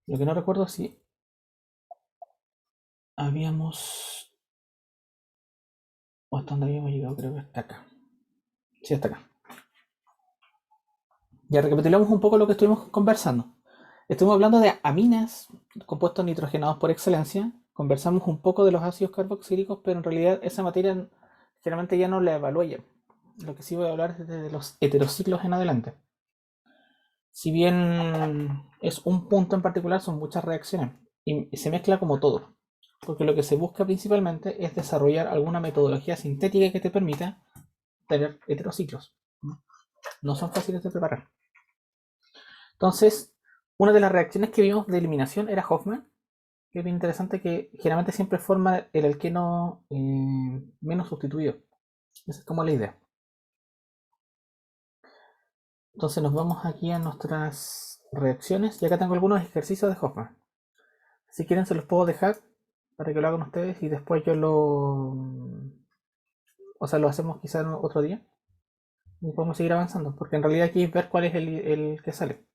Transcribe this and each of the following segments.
Lo que no recuerdo es si habíamos... ¿O hasta dónde habíamos llegado? Creo que hasta acá. Sí, hasta acá. Ya recapitulamos un poco lo que estuvimos conversando. Estuvimos hablando de aminas, compuestos nitrogenados por excelencia. Conversamos un poco de los ácidos carboxílicos, pero en realidad esa materia generalmente ya no la evalué ya. Lo que sí voy a hablar es de los heterociclos en adelante. Si bien es un punto en particular, son muchas reacciones y se mezcla como todo. Porque lo que se busca principalmente es desarrollar alguna metodología sintética que te permita tener heterociclos. No son fáciles de preparar. Entonces, una de las reacciones que vimos de eliminación era Hoffman, que es bien interesante, que generalmente siempre forma el alqueno menos sustituido. Esa es como la idea. Entonces nos vamos aquí a nuestras reacciones y acá tengo algunos ejercicios de Hoffman. Si quieren se los puedo dejar para que lo hagan ustedes y después yo lo... O sea, lo hacemos quizá otro día y podemos seguir avanzando, porque en realidad aquí es ver cuál es el que sale.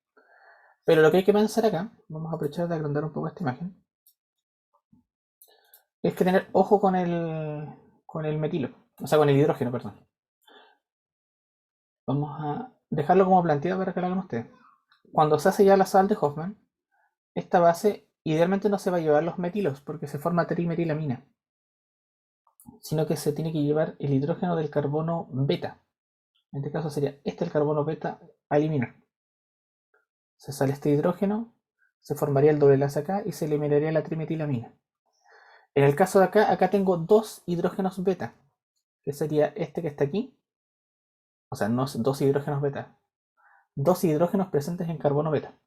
Pero lo que hay que pensar acá, vamos a aprovechar de agrandar un poco esta imagen, es que tener ojo con el metilo, o sea, con el hidrógeno, perdón. Vamos a dejarlo como planteado para que lo hagan ustedes. Cuando se hace ya la sal de Hoffman, esta base idealmente no se va a llevar los metilos porque se forma trimetilamina, sino que se tiene que llevar el hidrógeno del carbono beta. En este caso sería este el carbono beta a eliminar. Se sale este hidrógeno, se formaría el doble enlace acá y se eliminaría la trimetilamina. En el caso de acá, acá tengo dos hidrógenos beta, que sería este que está aquí, o sea, no dos hidrógenos beta, dos hidrógenos presentes en carbono beta.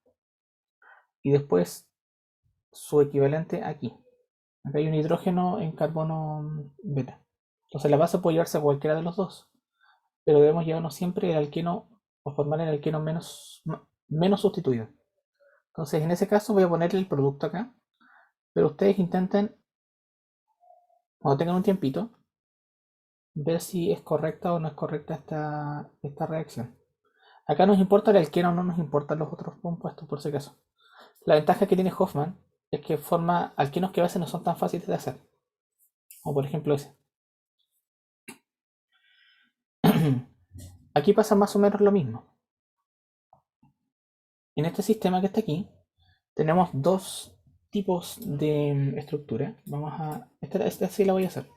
Y después su equivalente aquí. Acá hay un hidrógeno en carbono beta. Entonces la base puede llevarse a cualquiera de los dos, pero debemos llevarnos siempre el alqueno o formar el alqueno menos sustituido. Entonces en ese caso voy a ponerle el producto acá, pero ustedes intenten, cuando tengan un tiempito, ver si es correcta o no es correcta esta reacción. Acá nos importa el alqueno, no nos importan los otros compuestos por si acaso. La ventaja que tiene Hoffman es que forma alquenos que a veces no son tan fáciles de hacer, como por ejemplo ese. Aquí pasa más o menos lo mismo. En este sistema que está aquí, tenemos dos tipos de estructura. Vamos a... Esta sí la voy a hacer.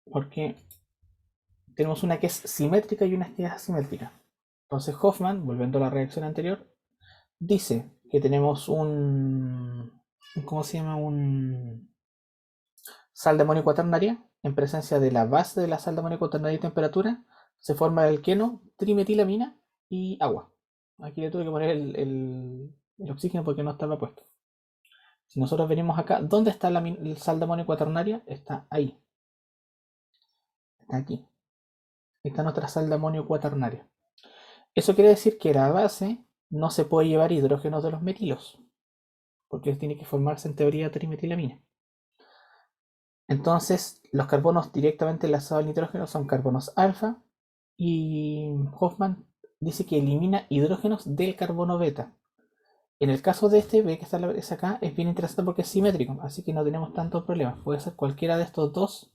Porque tenemos una que es simétrica y una que es asimétrica. Entonces Hoffman, volviendo a la reacción anterior, dice que tenemos ¿cómo se llama? Un sal de amonio cuaternaria. En presencia de la base de la sal de amonio cuaternaria y temperatura, se forma el alqueno, trimetilamina y agua. Aquí le tuve que poner el oxígeno porque no estaba puesto. Si nosotros venimos acá, ¿dónde está el sal de amonio cuaternaria? Está ahí. Está aquí. Está nuestra sal de amonio cuaternaria. Eso quiere decir que la base no se puede llevar hidrógenos de los metilos, porque tiene que formarse en teoría trimetilamina. Entonces, los carbonos directamente enlazados al nitrógeno son carbonos alfa y Hoffman dice que elimina hidrógenos del carbono beta. En el caso de este B que está acá, es bien interesante porque es simétrico, así que no tenemos tantos problemas. Puede ser cualquiera de estos dos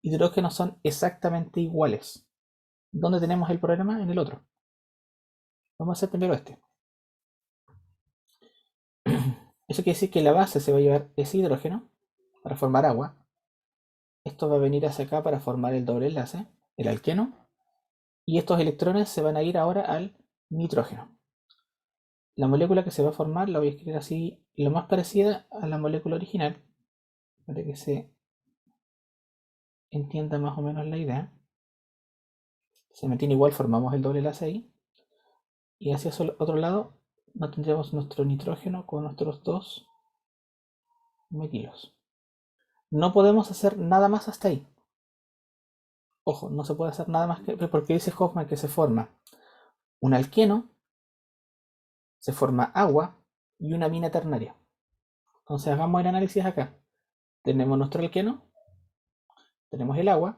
hidrógenos son exactamente iguales. ¿Dónde tenemos el problema? En el otro. Vamos a hacer primero este. Eso quiere decir que la base se va a llevar ese hidrógeno para formar agua. Esto va a venir hacia acá para formar el doble enlace, el alqueno. Y estos electrones se van a ir ahora al nitrógeno. La molécula que se va a formar la voy a escribir así, lo más parecida a la molécula original, para que se entienda más o menos la idea. Se mantiene igual, formamos el doble enlace ahí. Y hacia el otro lado no tendríamos nuestro nitrógeno con nuestros dos metilos. No podemos hacer nada más hasta ahí. Ojo, no se puede hacer nada más que porque dice Hoffman que se forma un alqueno, se forma agua y una amina ternaria. Entonces hagamos el análisis acá. Tenemos nuestro alqueno, tenemos el agua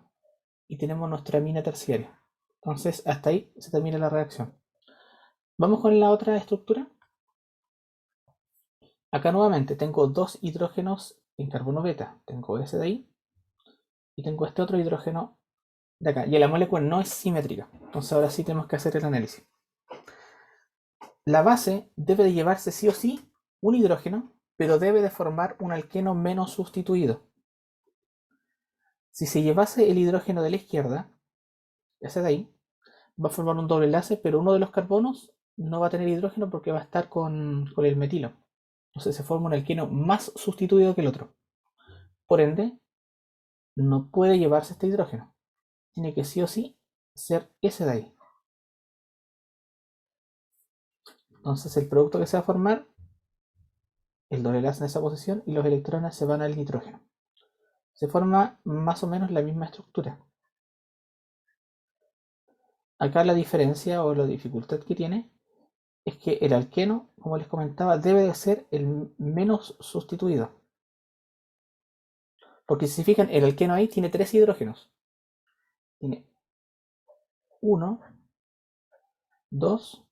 y tenemos nuestra amina terciaria. Entonces hasta ahí se termina la reacción. Vamos con la otra estructura. Acá nuevamente tengo dos hidrógenos en carbono beta. Tengo ese de ahí y tengo este otro hidrógeno de acá. Y la molécula no es simétrica. Entonces ahora sí tenemos que hacer el análisis. La base debe de llevarse sí o sí un hidrógeno, pero debe de formar un alqueno menos sustituido. Si se llevase el hidrógeno de la izquierda, ese de ahí, va a formar un doble enlace, pero uno de los carbonos no va a tener hidrógeno porque va a estar con el metilo. Entonces se forma un alqueno más sustituido que el otro. Por ende, no puede llevarse este hidrógeno. Tiene que sí o sí ser ese de ahí. Entonces el producto que se va a formar, el doble enlace en esa posición y los electrones se van al nitrógeno. Se forma más o menos la misma estructura. Acá la diferencia o la dificultad que tiene es que el alqueno, como les comentaba, debe de ser el menos sustituido. Porque si se fijan, el alqueno ahí tiene 3 hidrógenos. Tiene 1, 2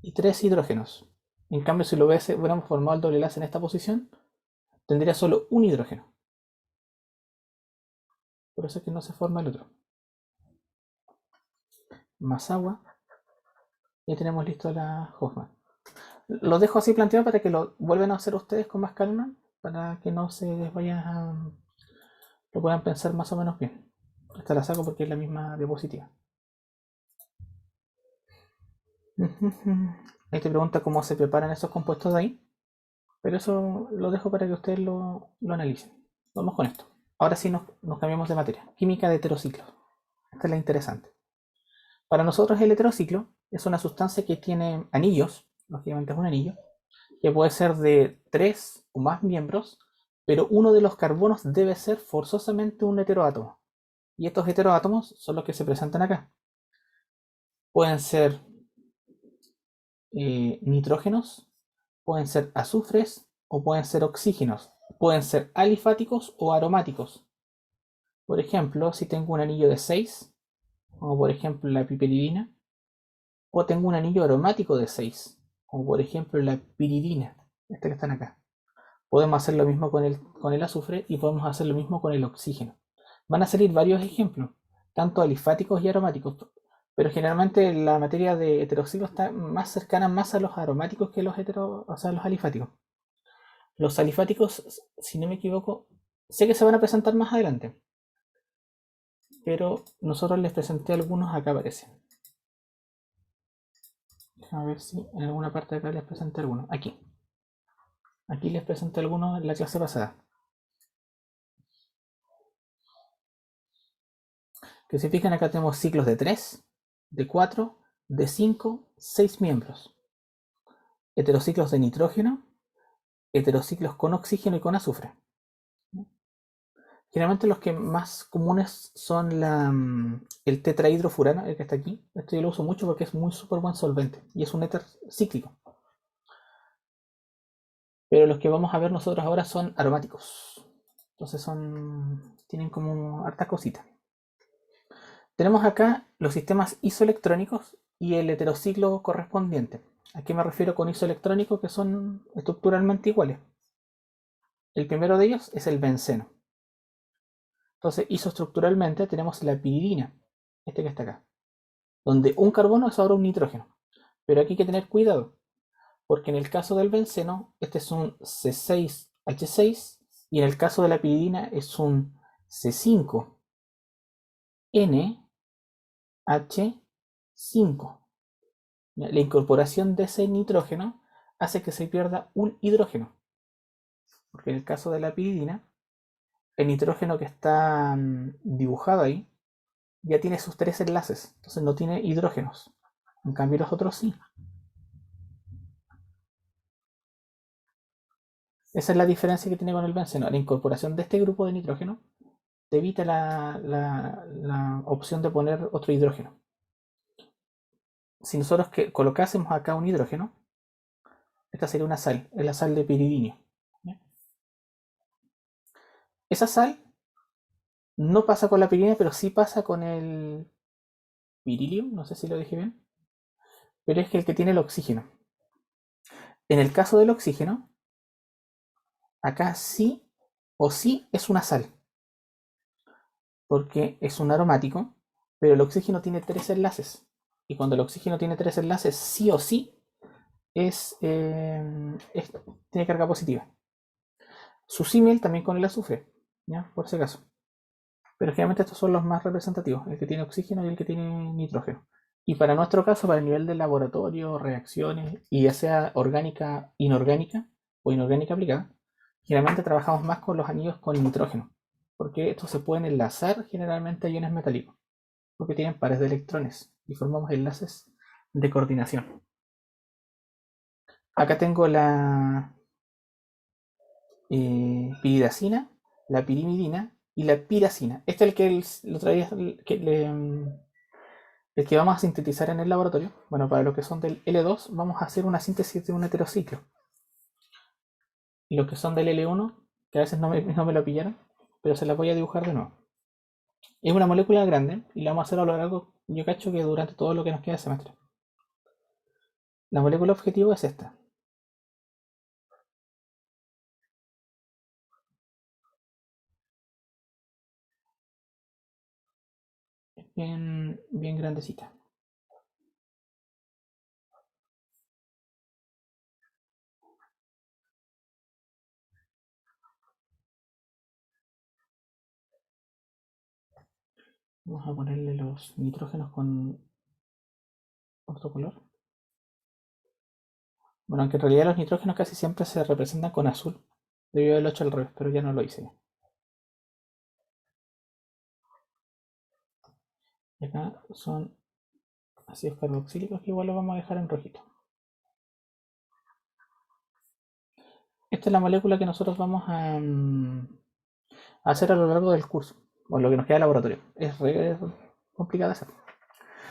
y 3 hidrógenos. En cambio, si lo hubiéramos formado el doble enlace en esta posición, tendría solo un hidrógeno. Por eso es que no se forma el otro. Más agua. Y tenemos listo la Hoffman. Lo dejo así planteado para que lo vuelvan a hacer ustedes con más calma, para que no se les vaya a... lo puedan pensar más o menos bien. Esta la saco porque es la misma diapositiva. Ahí te pregunta cómo se preparan esos compuestos de ahí, pero eso lo dejo para que ustedes lo analicen. Vamos con esto. Ahora sí nos cambiamos de materia. Química de heterociclos. Esta es la interesante. Para nosotros el heterociclo es una sustancia que tiene anillos, lógicamente es un anillo, que puede ser de 3 o más miembros, pero uno de los carbonos debe ser forzosamente un heteroátomo. Y estos heteroátomos son los que se presentan acá. Pueden ser nitrógenos, pueden ser azufres o pueden ser oxígenos. Pueden ser alifáticos o aromáticos. Por ejemplo, si tengo un anillo de 6, como por ejemplo la piperidina, o tengo un anillo aromático de 6, como por ejemplo la piridina, este que están acá. Podemos hacer lo mismo con el azufre y podemos hacer lo mismo con el oxígeno. Van a salir varios ejemplos, tanto alifáticos y aromáticos, pero generalmente la materia de heterociclo está más cercana más a los aromáticos que los los alifáticos. Los alifáticos, si no me equivoco, sé que se van a presentar más adelante, pero nosotros les presenté algunos, acá aparecen. A ver si en alguna parte de acá les presenté algunos. Aquí les presenté algunos en la clase pasada. Que se fijan, acá tenemos ciclos de 3, de 4, de 5, 6 miembros. Heterociclos de nitrógeno, heterociclos con oxígeno y con azufre. Generalmente los que más comunes son el tetrahidrofurano, el que está aquí. Esto yo lo uso mucho porque es muy súper buen solvente y es un éter cíclico. Pero los que vamos a ver nosotros ahora son aromáticos. Entonces tienen como hartas cositas. Tenemos acá los sistemas isoelectrónicos y el heterociclo correspondiente. ¿A qué me refiero con isoelectrónico? Que son estructuralmente iguales. El primero de ellos es el benceno. Entonces, isoestructuralmente tenemos la piridina, este que está acá, donde un carbono es ahora un nitrógeno. Pero aquí hay que tener cuidado, porque en el caso del benceno, este es un C6H6 y en el caso de la piridina es un C5NH5. La incorporación de ese nitrógeno hace que se pierda un hidrógeno, porque en el caso de la piridina, el nitrógeno que está dibujado ahí ya tiene sus 3 enlaces, entonces no tiene hidrógenos. En cambio los otros sí. Esa es la diferencia que tiene con el benceno. La incorporación de este grupo de nitrógeno te evita la opción de poner otro hidrógeno. Si nosotros colocásemos acá un hidrógeno, esta sería una sal, es la sal de piridinio. Esa sal no pasa con la piridina, pero sí pasa con el berilium, no sé si lo dije bien. pero es que el que tiene el oxígeno. En el caso del oxígeno, acá sí o sí es una sal, porque es un aromático, pero el oxígeno tiene 3 enlaces. Y cuando el oxígeno tiene 3 enlaces, sí o sí tiene carga positiva. Su símil también con el azufre, ¿ya? Por si acaso. Pero generalmente estos son los más representativos, el que tiene oxígeno y el que tiene nitrógeno. Y para nuestro caso, para el nivel de laboratorio, reacciones, y ya sea orgánica, inorgánica o inorgánica aplicada, generalmente trabajamos más con los anillos con nitrógeno, porque estos se pueden enlazar generalmente a iones metálicos, porque tienen pares de electrones y formamos enlaces de coordinación. Acá tengo la piridacina, la pirimidina y la piracina. Este es el que el otro día el que vamos a sintetizar en el laboratorio. Bueno, para los que son del L2 vamos a hacer una síntesis de un heterociclo. Y los que son del L1, que a veces no me lo pillaron, pero se las voy a dibujar de nuevo. Es una molécula grande y la vamos a hacer a lo largo, yo cacho que durante todo lo que nos queda de semestre. La molécula objetivo es esta. Es bien, bien grandecita. Vamos a ponerle los nitrógenos con otro color. Bueno, aunque en realidad los nitrógenos casi siempre se representan con azul. Debió haberlo hecho al revés, pero ya no lo hice. Y acá son ácidos carboxílicos que igual los vamos a dejar en rojito. Esta es la molécula que nosotros vamos a hacer a lo largo del curso, o lo que nos queda de laboratorio. Es re complicado de hacer.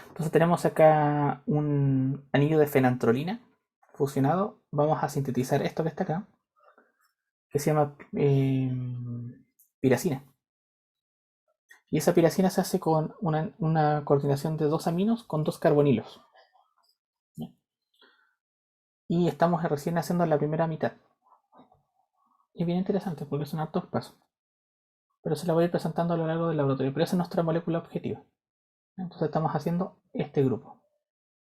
Entonces tenemos acá un anillo de fenantrolina fusionado. Vamos a sintetizar esto que está acá, que se llama piracina. Y esa piracina se hace con una coordinación de 2 aminos con 2 carbonilos. ¿Ya? Y estamos recién haciendo la primera mitad. Es bien interesante porque son hartos pasos. Pero se la voy a ir presentando a lo largo del laboratorio. Pero esa es nuestra molécula objetiva. Entonces estamos haciendo este grupo,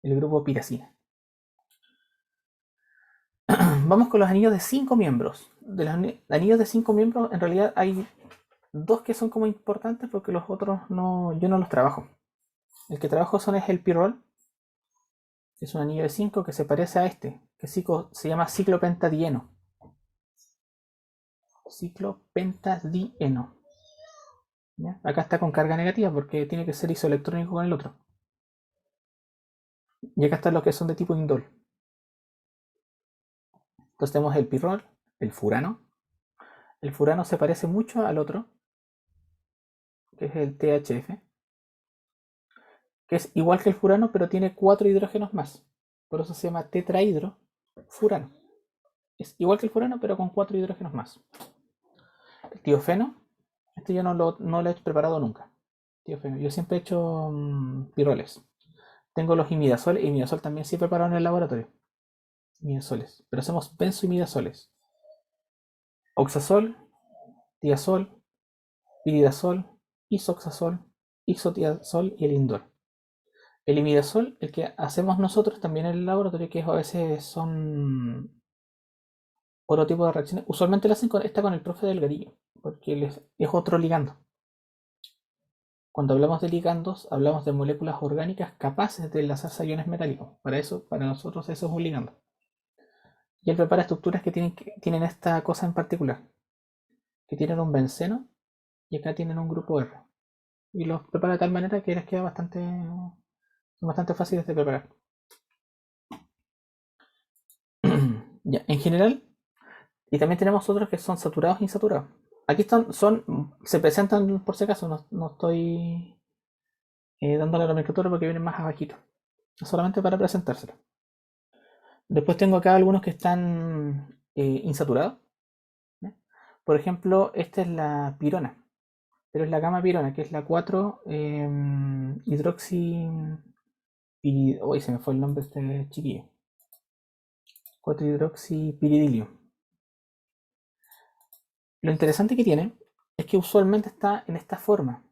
el grupo piracina. Vamos con los anillos de 5 miembros. De los anillos de 5 miembros, en realidad hay 2 que son como importantes porque los otros yo no los trabajo. El que trabajo es el pirrol, que es un anillo de 5 que se parece a este, que se llama ciclopentadieno. Ciclopentadieno. ¿Ya? Acá está con carga negativa porque tiene que ser isoelectrónico con el otro. Y acá están los que son de tipo indol. Entonces tenemos el pirrol, el furano. El furano se parece mucho al otro, que es el THF, que es igual que el furano, pero tiene 4 hidrógenos más. Por eso se llama tetrahidrofurano. Es igual que el furano, pero con 4 hidrógenos más. El tiofeno, este yo no lo he preparado nunca. Tiofeno. Yo siempre he hecho piroles. Tengo los imidazoles, y imidazol también sí he preparado en el laboratorio. Imidazoles. Pero hacemos benzoimidazoles. Oxazol, tiazol, piridazol, isoxazol, isotiazol y el indol. El imidazol, el que hacemos nosotros también en el laboratorio, que a veces son otro tipo de reacciones, usualmente lo hacen con el profe Delgadillo, porque es otro ligando. Cuando hablamos de ligandos, hablamos de moléculas orgánicas capaces de enlazarse a iones metálicos. Para nosotros eso es un ligando. Y él prepara estructuras que tienen esta cosa en particular, que tienen un benceno y acá tienen un grupo R. Y los prepara de tal manera que les queda bastante fáciles de preparar. Ya, en general, y también tenemos otros que son saturados e insaturados. Aquí se presentan por si acaso, no estoy dándole la nomenclatura porque vienen más abajito. Solamente para presentárselo. Después tengo acá algunos que están insaturados. ¿Ya? Por ejemplo, esta es la pirona, pero es la gama pirona, que es la 4 hidroxipirona. Uy, se me fue el nombre de este chiquillo. 4-hidroxipiridilio. Lo interesante que tiene es que usualmente está en esta forma.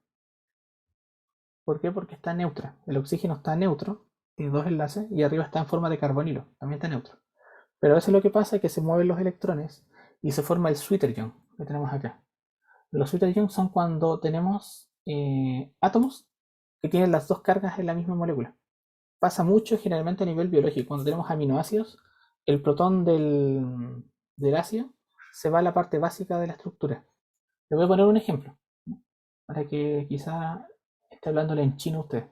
¿Por qué? Porque está neutra. El oxígeno está neutro, tiene dos enlaces, y arriba está en forma de carbonilo, también está neutro. Pero a veces lo que pasa es que se mueven los electrones y se forma el Sweeter-ion que tenemos acá. Los Sweeter-ion son cuando tenemos átomos que tienen las dos cargas en la misma molécula. Pasa mucho generalmente a nivel biológico. Cuando tenemos aminoácidos, el protón del ácido se va a la parte básica de la estructura. Le voy a poner un ejemplo, ¿no? Para que quizá esté hablándole en chino a usted.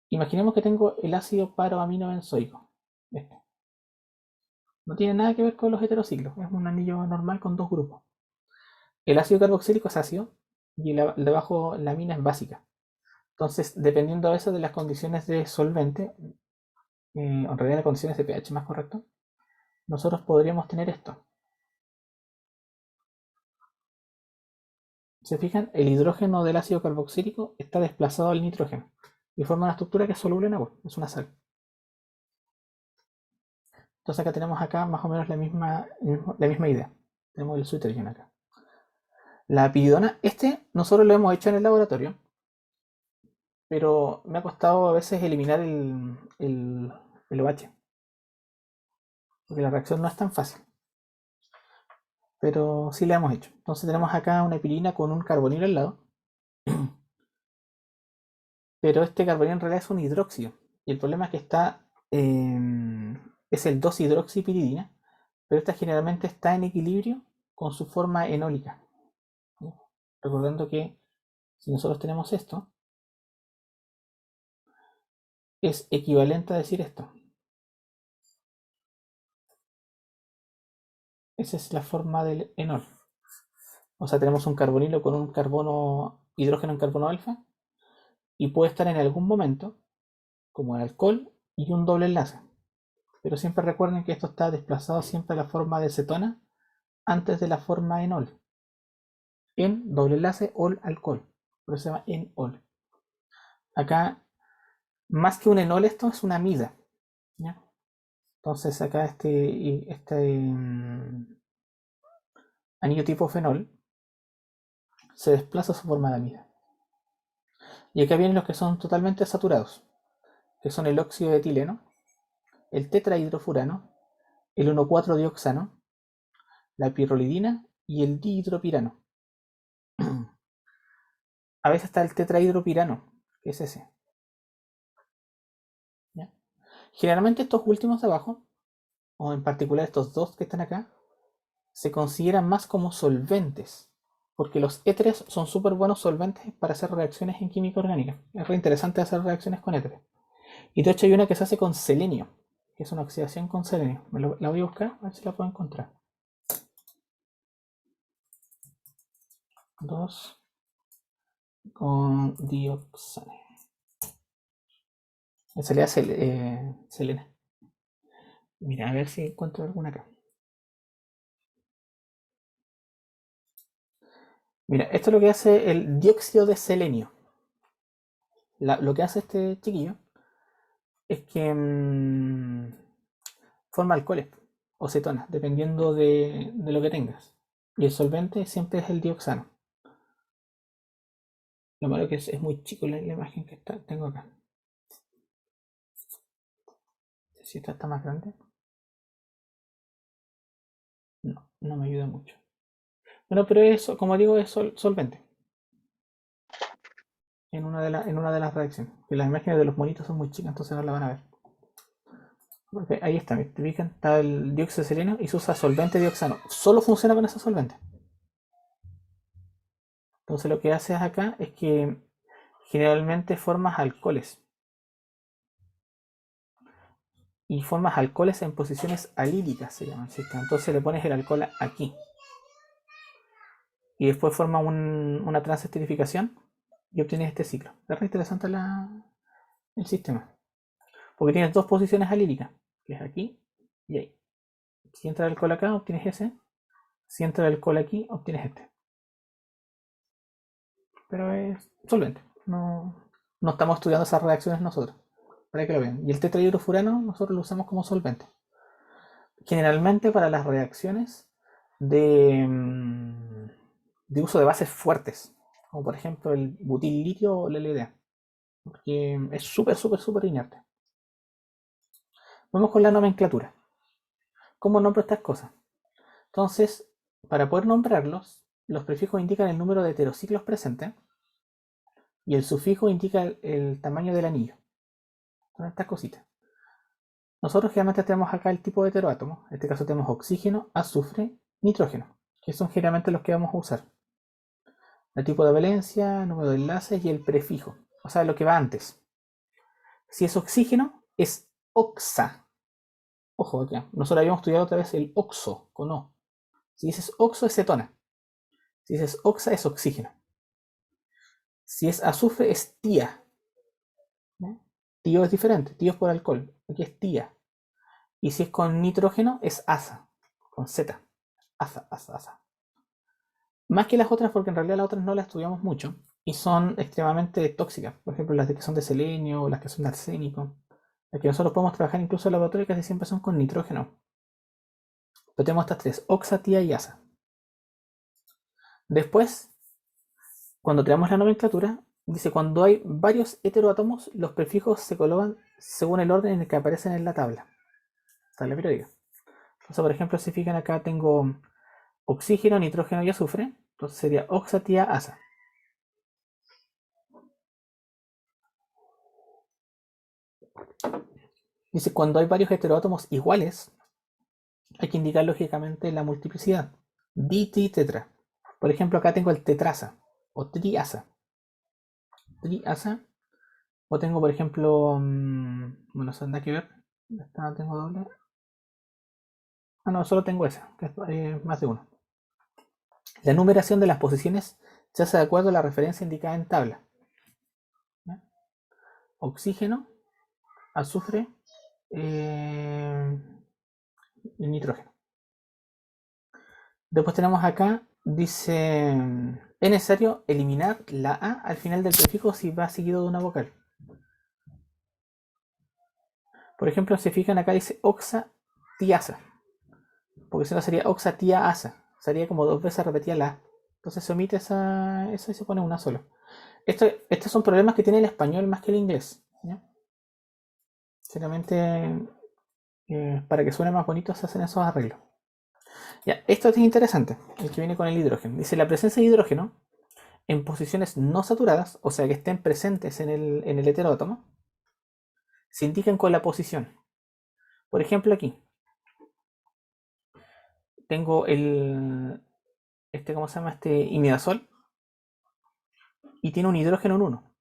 Imaginemos que tengo el ácido paroaminobenzoico. Este. No tiene nada que ver con los heterociclos, es un anillo normal con dos grupos. El ácido carboxílico es ácido y el de abajo la amina es básica. Entonces, dependiendo a veces de las condiciones de solvente, en realidad las condiciones de pH más correcto, nosotros podríamos tener esto. ¿Se fijan? El hidrógeno del ácido carboxílico está desplazado al nitrógeno y forma una estructura que es soluble en agua, es una sal. Entonces acá tenemos más o menos la misma idea. Tenemos el Sweeter-ion acá. La piridona, nosotros lo hemos hecho en el laboratorio, pero me ha costado a veces eliminar el OH, porque la reacción no es tan fácil, pero sí la hemos hecho. Entonces tenemos acá una pirina con un carbonilo al lado, pero este carbonilo en realidad es un hidróxido, y el problema es que es el 2-hidroxipiridina, pero esta generalmente está en equilibrio con su forma enólica. ¿No? Recordando que si nosotros tenemos esto, es equivalente a decir esto. Esa es la forma del enol. O sea, tenemos un carbonilo con un hidrógeno en carbono alfa, y puede estar en algún momento como el alcohol y un doble enlace. Pero siempre recuerden que esto está desplazado siempre a la forma de cetona antes de la forma enol. En doble enlace ol alcohol. Por eso se llama enol. Acá, más que un enol, esto es una amida. ¿Ya? Entonces acá anillo tipo fenol se desplaza a su forma de amida. Y acá vienen los que son totalmente saturados, que son el óxido de etileno, el tetrahidrofurano, el 1,4-dioxano, la pirrolidina y el dihidropirano. A veces está el tetrahidropirano, que es ese. ¿Ya? Generalmente estos últimos de abajo, o en particular estos dos que están acá, se consideran más como solventes, porque los éteres son súper buenos solventes para hacer reacciones en química orgánica. Es re interesante hacer reacciones con éteres. Y de hecho hay una que se hace con selenio, que es una oxidación con selenio. La voy a buscar, a ver si la puedo encontrar. 2 con dioxane. Se le hace selena. Mira, a ver si encuentro alguna acá. Mira, esto es lo que hace el dióxido de selenio. Lo que hace este chiquillo es que forma alcoholes o cetonas, dependiendo de lo que tengas. Y el solvente siempre es el dioxano. Lo malo que es muy chico la imagen que tengo acá. Si esta está más grande. No, no me ayuda mucho. Bueno, pero eso, como digo, es solvente en una de las reacciones. Que las imágenes de los monitos son muy chicas, entonces no la van a ver. Porque ahí está, ¿te fijan? Está el dióxido de selenio y se usa solvente dioxano. Solo funciona con ese solvente. Entonces lo que haces acá es que generalmente formas alcoholes. Y formas alcoholes en posiciones alílicas, se llaman. Entonces le pones el alcohol aquí. Y después forma una transesterificación y obtienes este ciclo. Es re interesante el sistema. Porque tienes dos posiciones alílicas, que es aquí y ahí. Si entra el alcohol acá, obtienes ese. Si entra el alcohol aquí, obtienes este. Pero es solvente. No estamos estudiando esas reacciones nosotros. para que lo vean. Y el tetrahidrofurano nosotros lo usamos como solvente. Generalmente para las reacciones de, de uso de bases fuertes, como por ejemplo el butil litio o la LDA, porque es súper, súper, súper inerte. Vamos con la nomenclatura. ¿Cómo nombro estas cosas? Entonces, para poder nombrarlos, los prefijos indican el número de heterociclos presentes y el sufijo indica el tamaño del anillo. Son estas cositas. Nosotros generalmente tenemos acá el tipo de heteroátomo. En este caso tenemos oxígeno, azufre, nitrógeno, que son generalmente los que vamos a usar. El tipo de valencia, número de enlaces y el prefijo, o sea, lo que va antes. Si es oxígeno, es oxa. Ojo, aquí. Nosotros habíamos estudiado otra vez el oxo, con O. Si dices oxo, es cetona. Si dices oxa, es oxígeno. Si es azufre, es tía. ¿No? Tío es diferente, tío es por alcohol. Aquí es tía. Y si es con nitrógeno, es asa, con Z. Asa, asa, asa. Más que las otras, porque en realidad las otras no las estudiamos mucho y son extremadamente tóxicas. Por ejemplo, las que son de selenio o las que son de arsénico. Las que nosotros podemos trabajar incluso en laboratorio casi siempre son con nitrógeno. Pero tenemos estas tres, oxa, tía y asa. Después, cuando tenemos la nomenclatura, dice cuando hay varios heteroátomos, los prefijos se colocan según el orden en el que aparecen en la tabla periódica. Entonces, por ejemplo, si fijan acá tengo oxígeno, nitrógeno y azufre. Entonces sería oxa, tía, asa. Dice cuando hay varios heteroátomos iguales, hay que indicar lógicamente la multiplicidad. Di, tri, tetra. Por ejemplo, acá tengo el tetrasa o triasa. Triasa. O tengo, por ejemplo, bueno, eso nada que ver. Esta tengo doble. Ah, no, solo tengo esa, que es más de uno. La numeración de las posiciones se hace de acuerdo a la referencia indicada en tabla. ¿Ya? Oxígeno, azufre y nitrógeno. Después tenemos acá, dice, es necesario eliminar la A al final del prefijo si va seguido de una vocal. Por ejemplo, si fijan acá dice oxa, tiasa, porque si no sería oxa, tía, asa. Sería como dos veces repetida la A. Entonces se omite esa y se pone una sola. Estos son problemas que tiene el español más que el inglés. ¿Ya? Sinceramente, para que suene más bonito se hacen esos arreglos. Ya, esto es interesante, el que viene con el hidrógeno. Dice la presencia de hidrógeno en posiciones no saturadas, o sea que estén presentes en el heteroátomo, se indican con la posición. Por ejemplo, aquí tengo ¿cómo se llama? Este imidazol y tiene un hidrógeno en 1.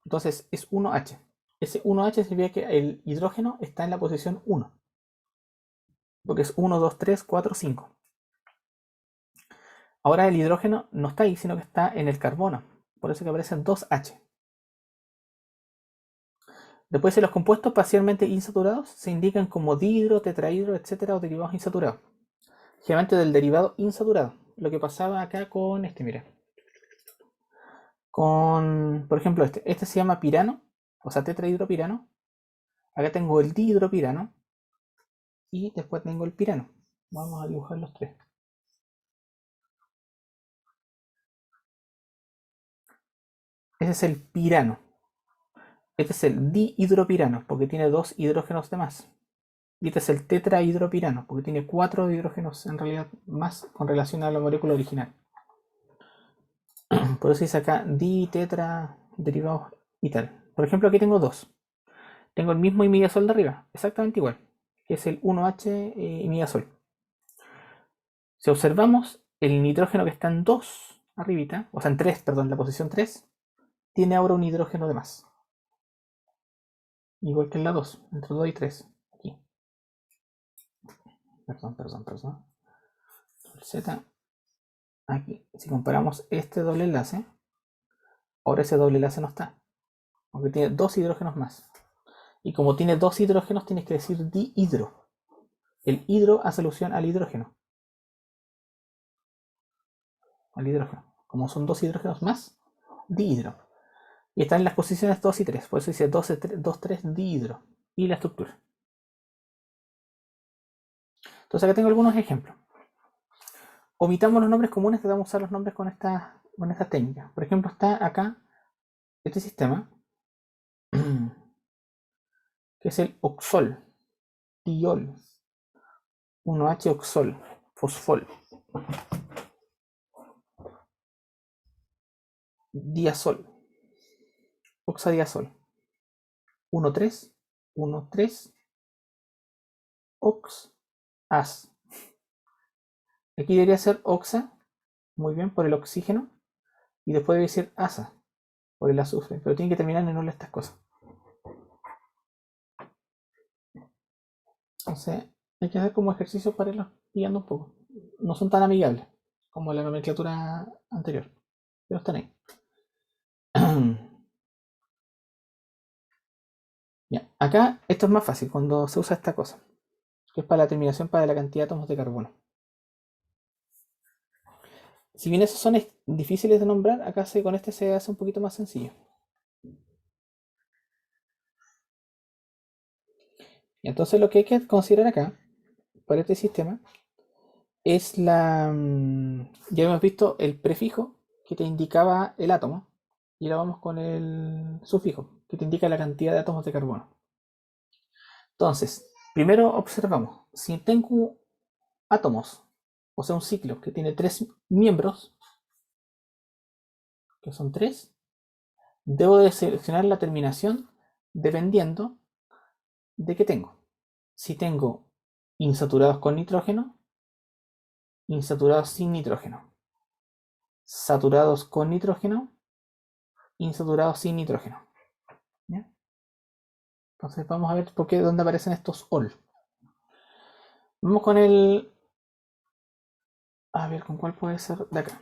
Entonces es 1H. Ese 1H significa que el hidrógeno está en la posición 1. Porque es 1, 2, 3, 4, 5. Ahora el hidrógeno no está ahí, sino que está en el carbono. Por eso que aparecen 2H. Después, los compuestos parcialmente insaturados se indican como dihidro, tetrahidro, etcétera, o derivados insaturados. Generalmente del derivado insaturado. Lo que pasaba acá con mira. Por ejemplo, este se llama pirano, o sea, tetrahidropirano. Acá tengo el dihidropirano y después tengo el pirano. Vamos a dibujar los tres. Ese es el pirano. Este es el dihidropirano, porque tiene 2 hidrógenos de más. Y este es el tetrahidropirano, porque tiene 4 hidrógenos en realidad más con relación a la molécula original. Por eso dice acá di, tetra, derivados y tal. Por ejemplo, aquí tengo 2. Tengo el mismo imidazol de arriba, exactamente igual, que es el 1H imidazol. Si observamos, el nitrógeno que está en 2 arribita, o sea en 3, perdón, la posición 3, tiene ahora un hidrógeno de más. Igual que en la 2, entre 2 y 3. Aquí. Perdón. El Z. Aquí. Si comparamos este doble enlace, ahora ese doble enlace no está. Porque tiene 2 hidrógenos más. Y como tiene 2 hidrógenos, tienes que decir dihidro. El hidro hace alusión al hidrógeno. Al hidrógeno. Como son 2 hidrógenos más, dihidro. Y están en las posiciones 2 y 3. Por eso dice 2,3 dihidro. Y la estructura. Entonces acá tengo algunos ejemplos. Omitamos los nombres comunes, tratamos de usar los nombres con esta técnica. Por ejemplo, está acá este sistema, que es el oxol, tiol, 1H oxol, fosfol, diazol, oxadiazol, 1,3, 1,3, ox, as. Aquí debería ser oxa, muy bien, por el oxígeno, y después debe ser asa, por el azufre, pero tiene que terminar en una de estas cosas. Entonces, hay que hacer como ejercicio para irlos pillando un poco. No son tan amigables como la nomenclatura anterior, pero están ahí. Ya, acá esto es más fácil cuando se usa esta cosa, que es para la terminación para la cantidad de átomos de carbono. Si bien esos son difíciles de nombrar, acá con este se hace un poquito más sencillo. Y entonces lo que hay que considerar acá, para este sistema, es ya hemos visto el prefijo que te indicaba el átomo, y ahora vamos con el sufijo, que te indica la cantidad de átomos de carbono. Entonces, primero observamos, si tengo átomos, o sea un ciclo que tiene 3 miembros, que son 3, debo de seleccionar la terminación dependiendo de qué tengo. Si tengo insaturados con nitrógeno, insaturados sin nitrógeno, saturados con nitrógeno, insaturados sin nitrógeno. ¿Ya? Entonces vamos a ver por qué, dónde aparecen estos ol. Vamos con el... A ver, ¿con cuál puede ser de acá?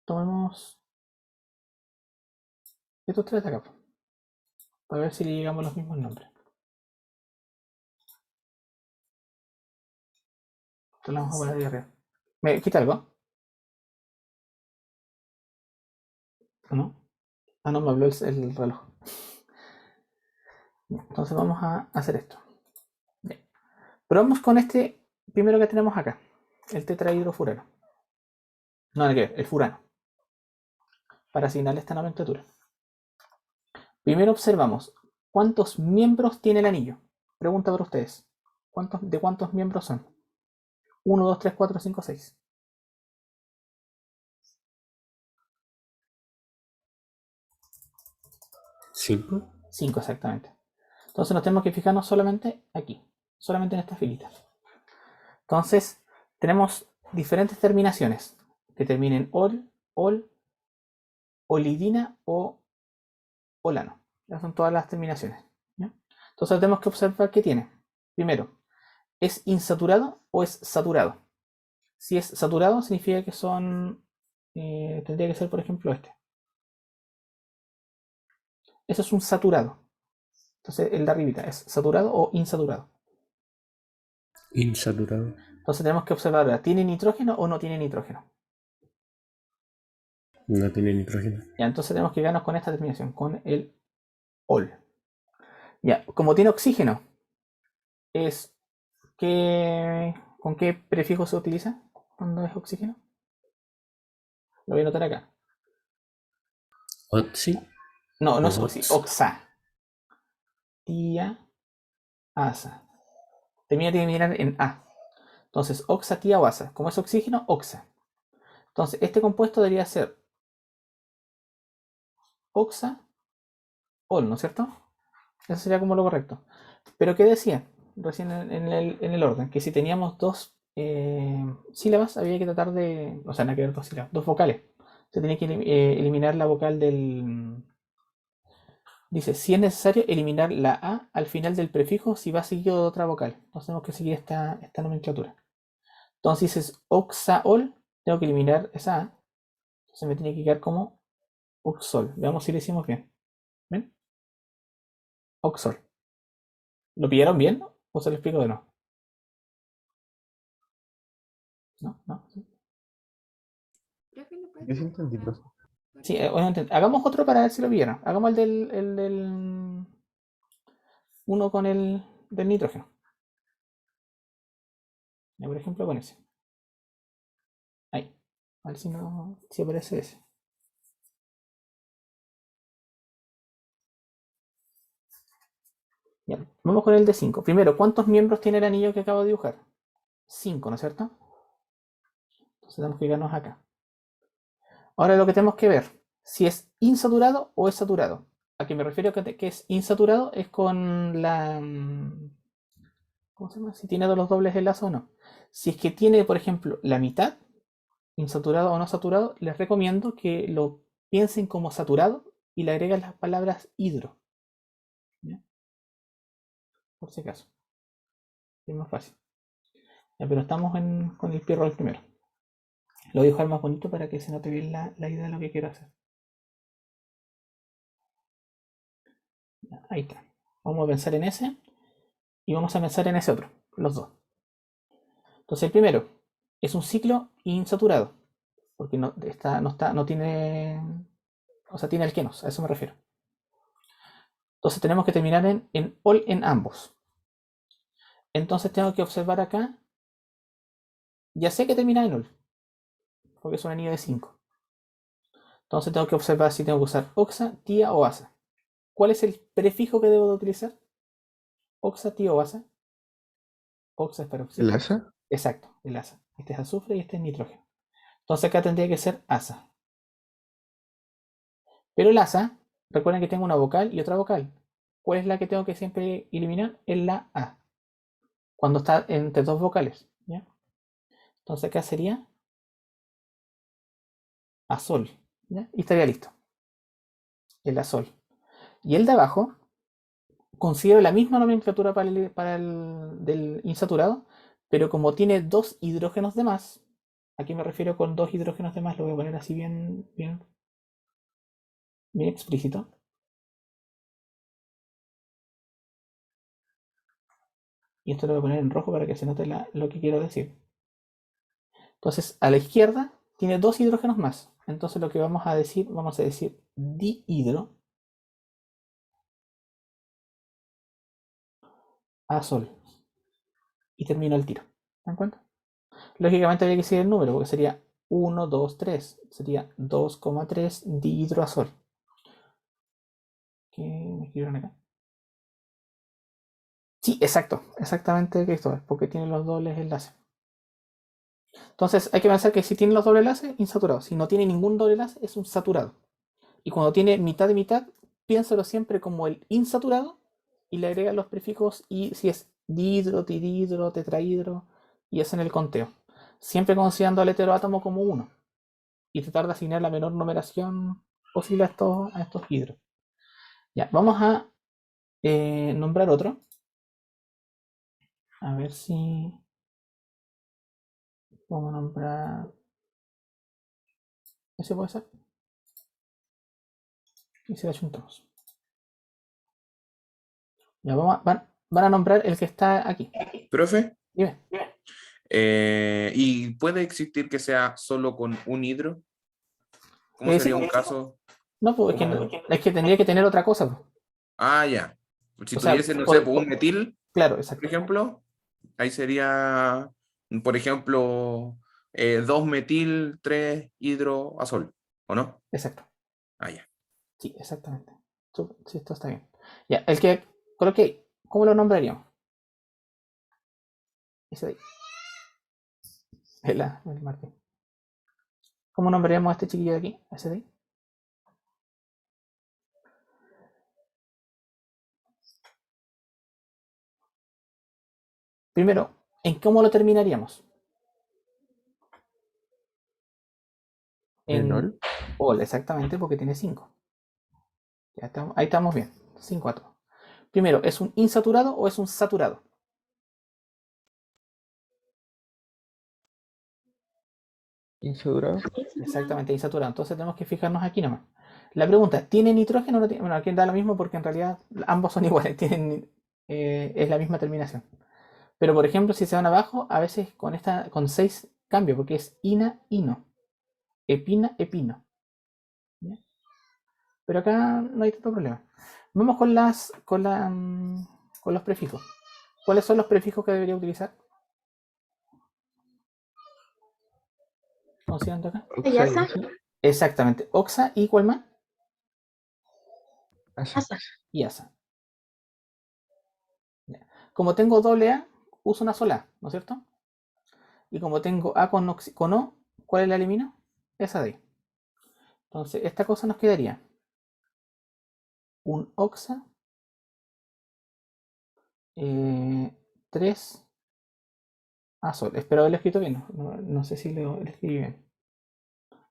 Tomemos estos 3 de acá, para ver si le llegamos los mismos nombres. Esto lo vamos a poner de arriba. ¿Me quita algo? ¿No? Ah, no, me habló el reloj. Entonces vamos a hacer esto. Bien. Probamos con este primero que tenemos acá, el tetrahidrofurano. No, el furano, para asignarle esta nomenclatura. Primero observamos cuántos miembros tiene el anillo. Pregunta para ustedes. ¿De cuántos miembros son? 1, 2, 3, 4, 5, 6. 5. 5 exactamente. Entonces nos tenemos que fijarnos solamente aquí, solamente en esta filita. Entonces tenemos diferentes terminaciones que terminen ol, olidina o olano. Esas son todas las terminaciones. ¿Ya? Entonces tenemos que observar qué tiene. Primero, ¿es insaturado o es saturado? Si es saturado, significa que son. Tendría que ser, por ejemplo, este. Eso es un saturado. Entonces, el de arribita, ¿es saturado o insaturado? Insaturado. Entonces, tenemos que observar ahora, ¿tiene nitrógeno o no tiene nitrógeno? No tiene nitrógeno. Ya, entonces tenemos que quedarnos con esta terminación, con el ol. Ya, como tiene oxígeno, ¿con qué prefijo se utiliza cuando es oxígeno? Lo voy a anotar acá. Otsi. No, no es Ox. oxa. Tía, asa. Tiene que terminar en A. Entonces, oxa, tía o asa. Como es oxígeno, oxa. Entonces, este compuesto debería ser oxa, ol, ¿no es cierto? Eso sería como lo correcto. Pero ¿qué decía recién en el orden? Que si teníamos dos sílabas, había que tratar de. O sea, no hay que ver dos sílabas, dos vocales. Se tenía que eliminar la vocal del. Dice, si es necesario, eliminar la A al final del prefijo si va seguido de otra vocal. Entonces tenemos que seguir esta nomenclatura. Entonces, si es oxaol, tengo que eliminar esa A. Entonces me tiene que quedar como oxol. Veamos si lo hicimos bien. ¿Ven? Oxol. ¿Lo pillaron bien? ¿O se lo explico de nuevo? ¿No? ¿No? ¿Sí? Yo sí entendí, profe. Sí, obviamente. Hagamos otro para ver si lo vieron. Hagamos el del uno con el del nitrógeno. Ya, por ejemplo, con ese. Ahí. A ver si aparece ese. Ya, vamos con el de 5. Primero, ¿cuántos miembros tiene el anillo que acabo de dibujar? 5, ¿no es cierto? Entonces tenemos que quedarnos acá. Ahora lo que tenemos que ver, si es insaturado o es saturado. A qué me refiero que es insaturado es con la... ¿Cómo se llama? Si tiene los dobles enlaces o no. Si es que tiene, por ejemplo, la mitad, insaturado o no saturado, les recomiendo que lo piensen como saturado y le agregan las palabras hidro. ¿Ya? Por si acaso. Es más fácil. Ya, pero estamos con el pirrol primero. Lo voy a dejar más bonito para que se note bien la idea de lo que quiero hacer. Ya, ahí está. Vamos a pensar en ese y vamos a pensar en ese otro, los dos. Entonces el primero es un ciclo insaturado, porque no tiene, o sea, tiene alquenos, a eso me refiero. Entonces tenemos que terminar en ol en ambos. Entonces tengo que observar acá, ya sé que termina en ol, porque es un anillo de 5. Entonces tengo que observar si tengo que usar oxa, tía o asa. ¿Cuál es el prefijo que debo de utilizar? Oxa, tía o asa. Oxa es para ¿El oxígeno. asa? Exacto, el asa. Este es azufre y este es nitrógeno. Entonces acá tendría que ser asa. Pero el asa, recuerden que tengo una vocal y otra vocal. ¿Cuál es la que tengo que siempre eliminar? Es la A. Cuando está entre dos vocales. ¿Ya? Entonces acá sería azol. ¿Ya? Y estaría listo. El azol. Y el de abajo, considero la misma nomenclatura para el del insaturado, pero como tiene dos hidrógenos de más, ¿a qué me refiero con dos hidrógenos de más? Lo voy a poner así bien, bien, bien explícito. Y esto lo voy a poner en rojo para que se note lo que quiero decir. Entonces, a la izquierda tiene dos hidrógenos más. Entonces lo que vamos a decir dihidroazol. Y termino el tiro. ¿Se dan cuenta? Lógicamente habría que seguir el número, porque sería 1, 2, 3. Sería 2,3 dihidroazol. ¿Qué me escribieron acá? Sí, exacto. Exactamente, Cristóbal, porque tiene los dobles enlaces. Entonces hay que pensar que si tiene los dobles enlaces, insaturado. Si no tiene ningún doble enlace, es un saturado. Y cuando tiene mitad de mitad, piénsalo siempre como el insaturado y le agregan los prefijos y si es dihidro, tridhidro, tetrahidro y hacen el conteo. Siempre considerando al heteroátomo como uno y tratar de asignar la menor numeración posible a estos hidros. Ya, vamos a nombrar otro. A ver si vamos a nombrar. ¿Ese puede ser? Y se lo achuntamos. Ya, van a nombrar el que está aquí. Profe, Dime. ¿y puede existir que sea solo con un hidro? ¿Cómo Sí. sería un caso? No, pues es que tendría que tener otra cosa. Pues. Ah, ya. Si O sea, tuviese, no sé, pues, un metil, claro, por exacto. ejemplo, ahí sería, por ejemplo, 2-metil, 3-hidroazol, ¿o no? Exacto. Ah, ya. Sí, exactamente. Sí, esto está bien. Ya, el que coloqué, ¿cómo lo nombraríamos? Ese de ahí. El Martín. ¿Cómo nombraríamos a este chiquillo de aquí? Ese de ahí. Primero, ¿en cómo lo terminaríamos? ¿En En ol? ol, exactamente, porque tiene 5. Ahí estamos bien. 5 átomos. Primero, ¿es un insaturado o es un saturado? ¿Insaturado? Exactamente, insaturado. Entonces tenemos que fijarnos aquí nomás. La pregunta, ¿tiene nitrógeno o no tiene? Bueno, aquí da lo mismo porque en realidad ambos son iguales, es la misma terminación. Pero por ejemplo, si se van abajo, a veces con 6 cambio, porque es ina, ino. epina, epino. ¿Ya? Pero acá no hay tanto problema. Vamos con los prefijos. ¿Cuáles son los prefijos que debería utilizar? Considerando acá. Oxa y Asa. asa. Exactamente. Oxa y ¿cuál más? Asa. Asa. Y asa. Ya. Como tengo doble A, uso una sola A, ¿no es cierto? Y como tengo A con O, ¿cuál la elimino? Esa de ahí. Entonces, esta cosa nos quedaría un oxa, 3 azul. Espero haberlo escrito bien. No sé si lo escribí bien.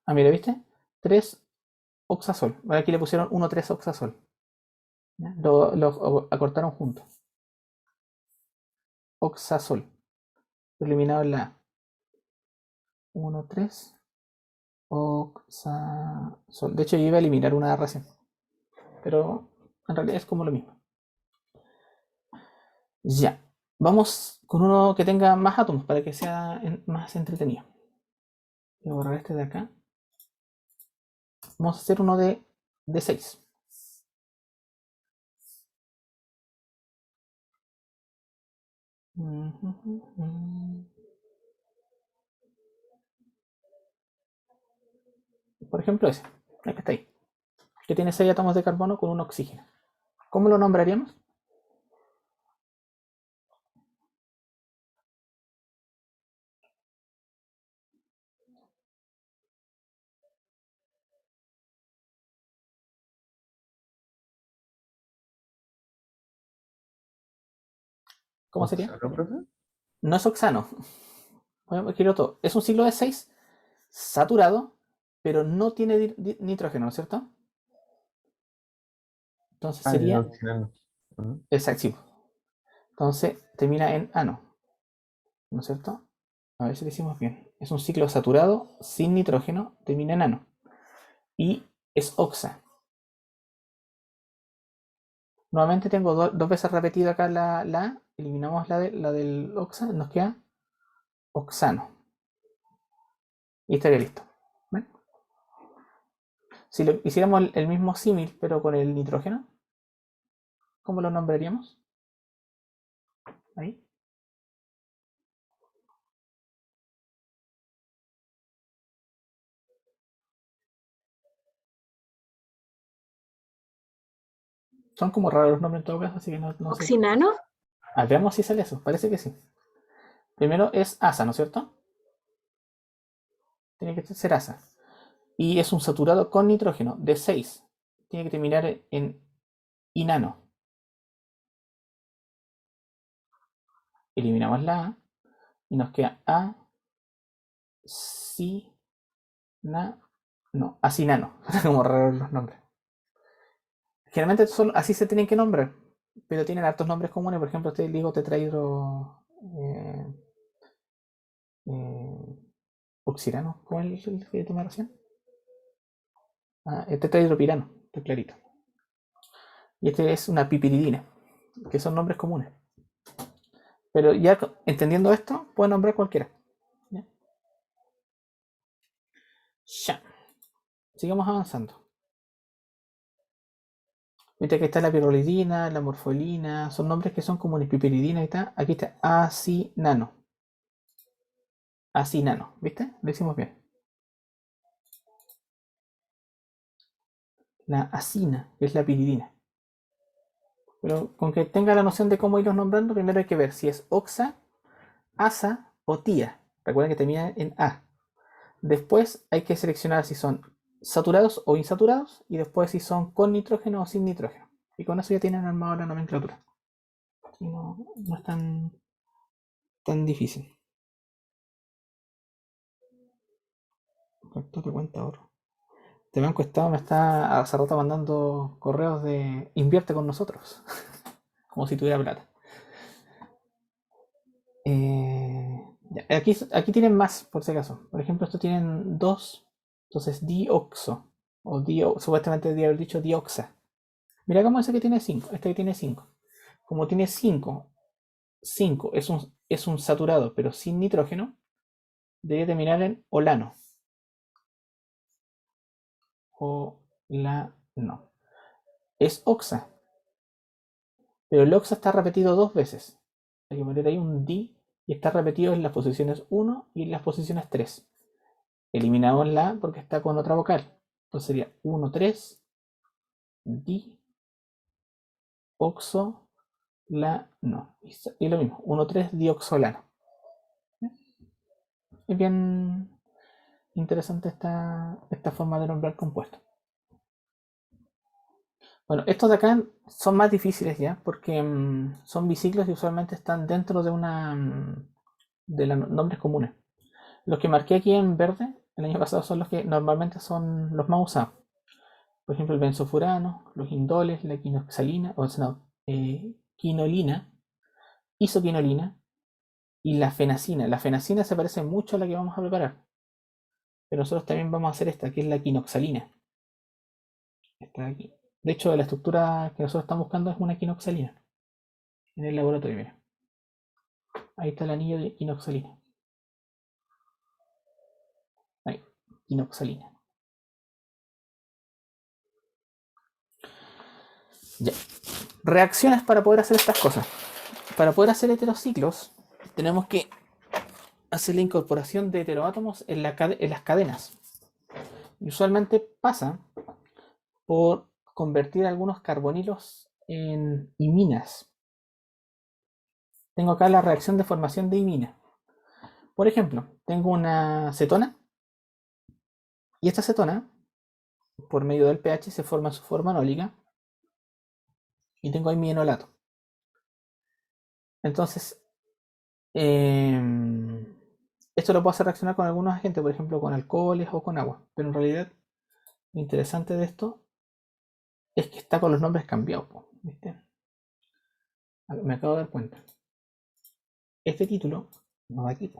Ah, mira, ¿viste? 3 oxasol. Aquí le pusieron 1, 3 oxasol. ¿Ya? Lo acortaron juntos. Oxasol. Eliminado en la A. 1, 3 oxasol. De hecho, yo iba a eliminar una recién. Pero en realidad es como lo mismo. Ya. Vamos con uno que tenga más átomos para que sea más entretenido. Voy a borrar este de acá. Vamos a hacer uno de 6. Por ejemplo ese, el que está ahí, que tiene 6 átomos de carbono con un oxígeno. ¿Cómo lo nombraríamos? ¿Cómo sería? Oxano, profe. No es oxano. Bueno, quiero todo. Es un ciclo de 6 saturado, pero no tiene nitrógeno, ¿no es cierto? Entonces Ah, ya, sería oxinano. Ujú. exacto. Entonces termina en ano, ¿no es cierto? A ver si lo hicimos bien. Es un ciclo saturado sin nitrógeno, termina en ano. Y es oxa. Nuevamente tengo dos veces repetido acá la A, eliminamos la del oxa, nos queda oxano. Y estaría listo. ¿Ven? Si lo hiciéramos el mismo símil, pero con el nitrógeno, ¿cómo lo nombraríamos? Ahí. Son como raros los nombres en todo caso, así que no sé. Oxinano. Veamos si sale eso. Parece que sí. Primero es asa, ¿no es cierto? Tiene que ser asa. Y es un saturado con nitrógeno de 6. Tiene que terminar en inano. Eliminamos la A y nos queda A, si, na, no, acinano. Como raros los nombres. Generalmente así se tienen que nombrar, pero tienen hartos nombres comunes. Por ejemplo, este digo tetrahidro oxirano. ¿Cómo es el que tomé recién? El tetrahidropirano, está clarito. Y este es una pipiridina, que son nombres comunes. Pero ya entendiendo esto, puedo nombrar cualquiera. ¿Ya? Ya. Sigamos avanzando. Viste que está la pirrolidina, la morfolina, son nombres que son comunes, piperidina y tal. Aquí está acinano. Acinano, ¿viste? Lo hicimos bien. La acina, que es la piridina. Pero con que tenga la noción de cómo irlos nombrando, primero hay que ver si es oxa, asa o tía. Recuerden que termina en A. Después hay que seleccionar si son saturados o insaturados y después si son con nitrógeno o sin nitrógeno. Y con eso ya tienen armado la nomenclatura. Y no es tan difícil. Factor de cuenta ahorro. Este Banco Estado me está hace rato mandando correos de invierte con nosotros. Como si tuviera plata. Aquí tienen más, por si acaso. Por ejemplo, estos tienen 2. Entonces, dioxo. O supuestamente debería haber dicho dioxa. Mira cómo ese que tiene 5. Este que tiene 5. Como tiene 5, 5 es un saturado, pero sin nitrógeno, debería terminar en olano. no. Es oxa, pero el oxa está repetido 2 veces. Hay que poner ahí un di y está repetido en las posiciones 1 y en las posiciones 3. Eliminamos la porque está con otra vocal. Entonces sería 1, 3, di, oxo, la, no. Y lo mismo, 1, 3, dioxolano. Es bien interesante esta forma de nombrar compuestos. Bueno, estos de acá son más difíciles ya, porque son biciclos y usualmente están dentro de de los nombres comunes. Los que marqué aquí en verde el año pasado son los que normalmente son los más usados. Por ejemplo, el benzofurano, los indoles, la quinoxalina, o sea, no, quinolina, isoquinolina y la fenacina. La fenacina se parece mucho a la que vamos a preparar, pero nosotros también vamos a hacer esta, que es la quinoxalina. Esta de aquí. De hecho, la estructura que nosotros estamos buscando es una quinoxalina en el laboratorio. Mira. Ahí está el anillo de quinoxalina. Ahí, quinoxalina. Ya. Reacciones para poder hacer estas cosas. Para poder hacer heterociclos, tenemos que hacer la incorporación de heteroátomos en las cadenas. Y usualmente pasa por convertir algunos carbonilos en iminas. Tengo acá la reacción de formación de imina. Por ejemplo, tengo una cetona y esta cetona, por medio del pH, se forma su forma anólica y tengo ahí mi enolato. Entonces, esto lo puedo hacer reaccionar con algunos agentes, por ejemplo con alcoholes o con agua, pero en realidad lo interesante de esto es que está con los nombres cambiados, ¿viste? Me acabo de dar cuenta. Este título no va aquí,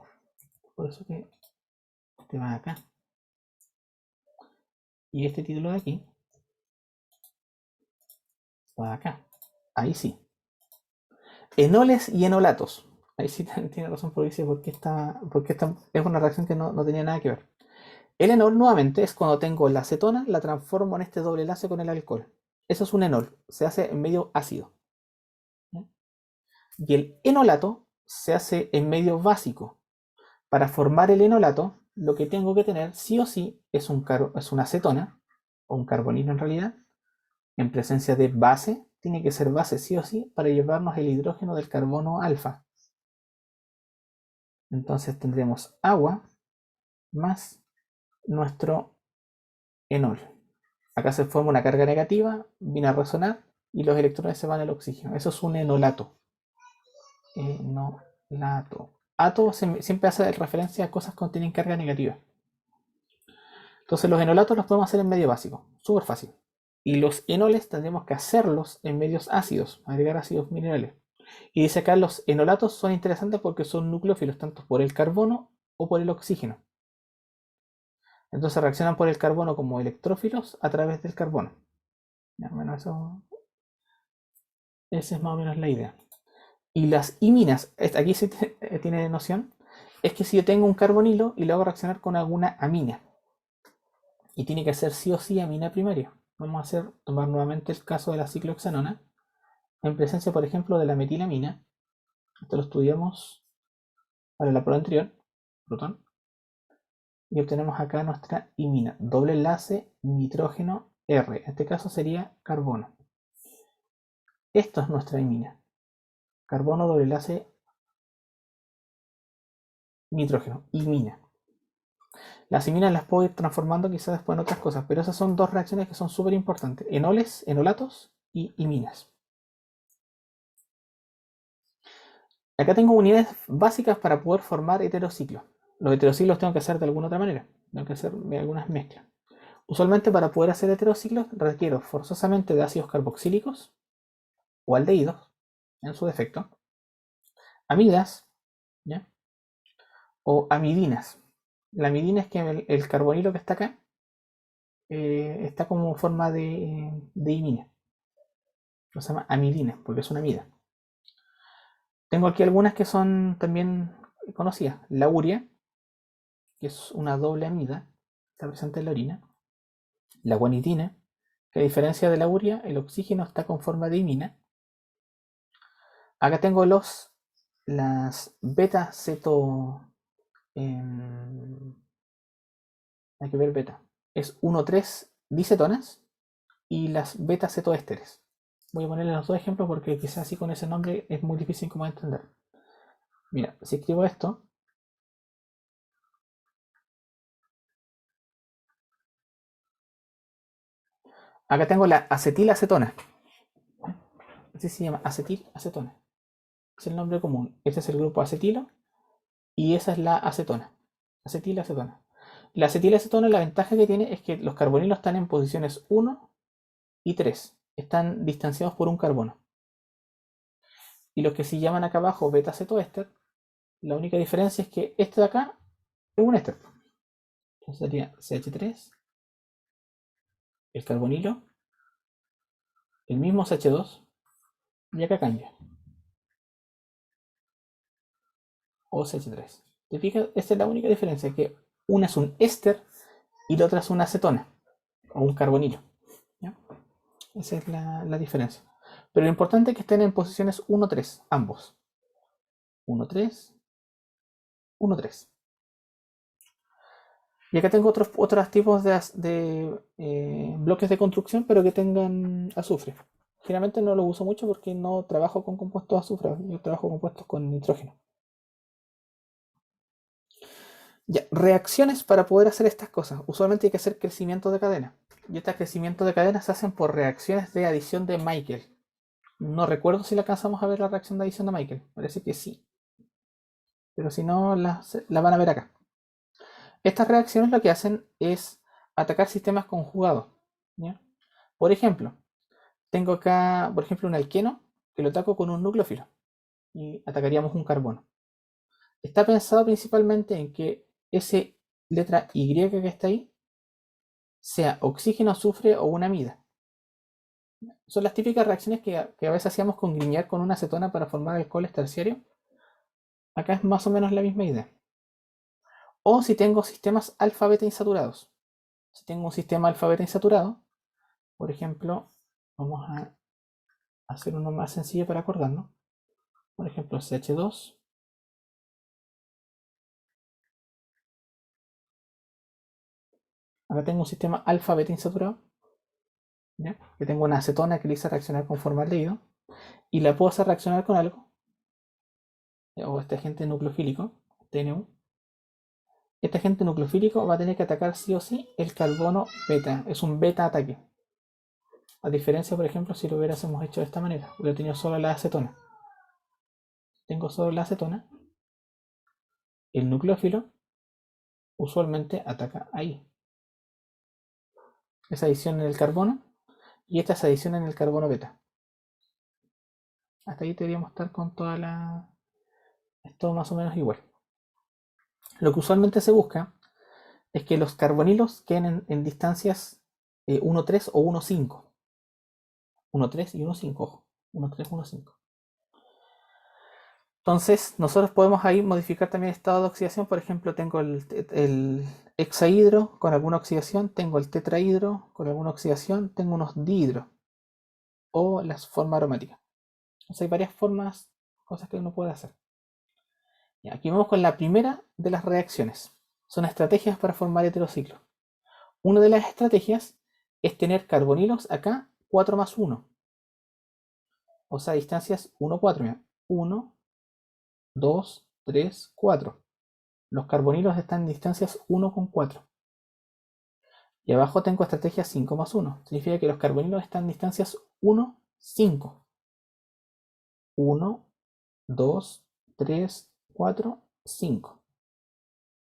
por eso que este va acá. Y este título de aquí va acá. Ahí sí. Enoles y enolatos. Ahí sí tiene razón porque dice porque esta es una reacción que no tenía nada que ver. El enol nuevamente es cuando tengo la acetona, la transformo en este doble enlace con el alcohol. Eso es un enol, se hace en medio ácido. Y el enolato se hace en medio básico. Para formar el enolato, lo que tengo que tener sí o sí es una acetona, o un carbonilo en realidad, en presencia de base. Tiene que ser base sí o sí para llevarnos el hidrógeno del carbono alfa. Entonces tendremos agua más nuestro enol. Acá se forma una carga negativa, viene a resonar y los electrones se van al oxígeno. Eso es un enolato. Enolato. Ato siempre hace referencia a cosas que tienen carga negativa. Entonces los enolatos los podemos hacer en medio básico. Súper fácil. Y los enoles tendremos que hacerlos en medios ácidos, agregar ácidos minerales. Y dice acá los enolatos son interesantes porque son nucleófilos tanto por el carbono o por el oxígeno. Entonces reaccionan por el carbono como electrófilos a través del carbono. Ya, bueno, esa es más o menos la idea. Y las iminas, aquí sí tiene noción, es que si yo tengo un carbonilo y lo hago reaccionar con alguna amina, y tiene que ser sí o sí amina primaria. Vamos a tomar nuevamente el caso de la ciclohexanona, en presencia, por ejemplo, de la metilamina. Esto lo estudiamos para la prueba anterior, protón. Y obtenemos acá nuestra imina, doble enlace nitrógeno R. En este caso sería carbono. Esto es nuestra imina. Carbono, doble enlace nitrógeno, imina. Las iminas las puedo ir transformando quizás después en otras cosas, pero esas son dos reacciones que son súper importantes. Enoles, enolatos y iminas. Acá tengo unidades básicas para poder formar heterociclos. Los heterociclos tengo que hacer de alguna otra manera. Tengo que hacer algunas mezclas. Usualmente para poder hacer heterociclos requiero forzosamente de ácidos carboxílicos o aldehídos, en su defecto, amidas, ¿ya? O amidinas. La amidina es que el carbonilo que está acá está como forma de imina. Lo se llama amidina porque es una amida. Tengo aquí algunas que son también conocidas. La urea, que es una doble amida, está presente en la orina. la guanitina, que a diferencia de la urea, el oxígeno está con forma de imina. Acá tengo las beta-ceto. Hay que ver beta. Es 1,3 dicetonas y las beta-cetoésteres. Voy a ponerle los dos ejemplos porque quizás así con ese nombre es muy difícil como de entender. Mira, si escribo esto, acá tengo la acetilacetona. Así se llama, acetilacetona. Es el nombre común. Este es el grupo acetilo y esa es la acetona. Acetilacetona. La acetilacetona, la ventaja que tiene es que los carbonilos están en posiciones 1 y 3. Están distanciados por un carbono. Y los que se llaman acá abajo beta-cetoéster, la única diferencia es que este de acá es un éster. Entonces sería CH3, el carbonilo, el mismo CH2, y acá cambia. O CH3. ¿Te fijas? Esta es la única diferencia, que una es un éster y la otra es una acetona, o un carbonilo. ¿Ya? Esa es la diferencia. Pero lo importante es que estén en posiciones 1-3, ambos. 1-3, 1-3. Y acá tengo otros tipos de bloques de construcción, pero que tengan azufre. Generalmente no los uso mucho porque no trabajo con compuestos de azufre, yo trabajo con compuestos con nitrógeno. Ya, reacciones para poder hacer estas cosas. Usualmente hay que hacer crecimiento de cadena. Y estos crecimientos de cadena se hacen por reacciones de adición de Michael. No recuerdo si la alcanzamos a ver la reacción de adición de Michael. Parece que sí. Pero si no, la van a ver acá. Estas reacciones lo que hacen es atacar sistemas conjugados. ¿Ya? Por ejemplo, tengo acá, por ejemplo, un alqueno que lo ataco con un nucleófilo y atacaríamos un carbono. Está pensado principalmente en que ese letra Y que está ahí sea oxígeno, azufre o una amida. Son las típicas reacciones que a veces hacíamos con Grignard con una acetona para formar alcoholes terciarios. Acá es más o menos la misma idea. O si tengo sistemas alfa-beta insaturados. Si tengo un sistema alfa-beta insaturado, por ejemplo, vamos a hacer uno más sencillo para acordarnos. Por ejemplo, CH2. Acá tengo un sistema alfa-beta insaturado. ¿Ya? Que tengo una acetona que le hice reaccionar con formaldehído. Y la puedo hacer reaccionar con algo. O este agente nucleofílico, TNU. Este agente nucleofílico va a tener que atacar sí o sí el carbono beta. Es un beta ataque. A diferencia, por ejemplo, si lo hubiéramos hecho de esta manera. Hubiera tenido solo la acetona. Tengo solo la acetona. El nucleófilo usualmente ataca ahí. Esa adición en el carbono. Y esta es adición en el carbono beta. Hasta ahí deberíamos estar con toda la... Es todo más o menos igual. Lo que usualmente se busca es que los carbonilos queden en distancias 1,3 o 1,5. 1,3 y 1,5, ojo. 1,3, 1,5. Entonces, nosotros podemos ahí modificar también el estado de oxidación. Por ejemplo, tengo el hexahidro con alguna oxidación, tengo el tetrahidro con alguna oxidación, tengo unos dihidros o las formas aromáticas. Entonces, hay varias formas, cosas que uno puede hacer. Y aquí vamos con la primera de las reacciones. Son estrategias para formar heterociclos. Una de las estrategias es tener carbonilos acá 4 más 1. O sea, distancias 1, 4. 1, 2, 3, 4. Los carbonilos están en distancias 1 con 4. Y abajo tengo estrategia 5 más 1. Significa que los carbonilos están en distancias 1, 5. 1, 2, 3, 4, 5.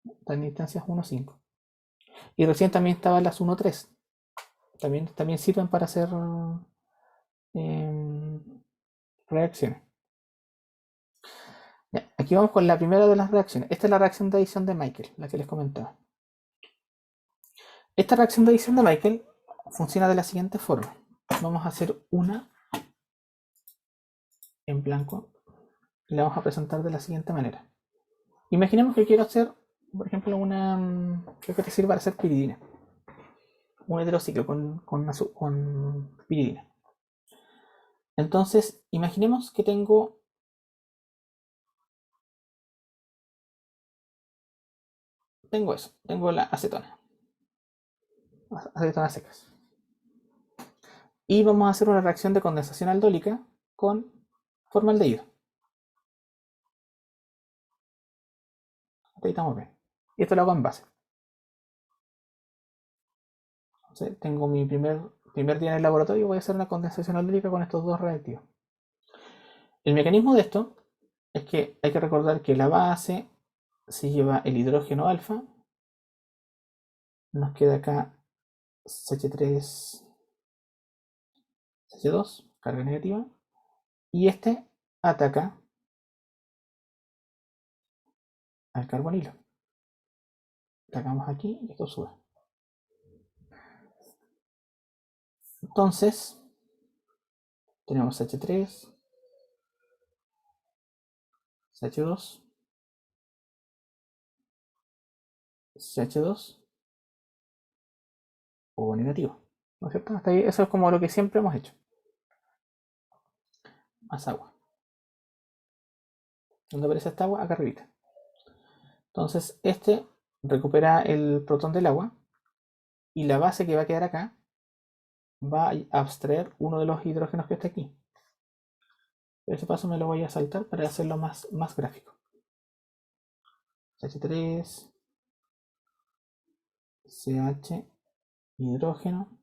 Están en distancias 1, 5. Y recién también estaban las 1, 3. También sirven para hacer reacciones. Ya, aquí vamos con la primera de las reacciones. Esta es la reacción de adición de Michael, la que les comentaba. Esta reacción de adición de Michael funciona de la siguiente forma. Vamos a hacer una en blanco. Y la vamos a presentar de la siguiente manera. Imaginemos que quiero hacer, por ejemplo, una que te sirva para hacer piridina. un heterociclo con piridina. Entonces, imaginemos que tengo eso, tengo la acetonas secas. Y vamos a hacer una reacción de condensación aldólica con formaldehído. Ahí estamos bien. Y esto lo hago en base. Entonces, tengo mi primer día en el laboratorio, voy a hacer una condensación aldólica con estos dos reactivos. El mecanismo de esto es que hay que recordar que la base se lleva el hidrógeno alfa, nos queda acá CH3, CH2, carga negativa, y este ataca al carbonilo. Atacamos aquí y esto sube. Entonces, tenemos CH3, CH2, CH2, o negativo. ¿No es cierto? Hasta ahí, eso es como lo que siempre hemos hecho. Más agua. ¿Dónde aparece esta agua? Acá arriba. Entonces, este recupera el protón del agua y la base que va a quedar acá va a abstraer uno de los hidrógenos que está aquí. Ese paso me lo voy a saltar para hacerlo más gráfico. CH3, CH, hidrógeno,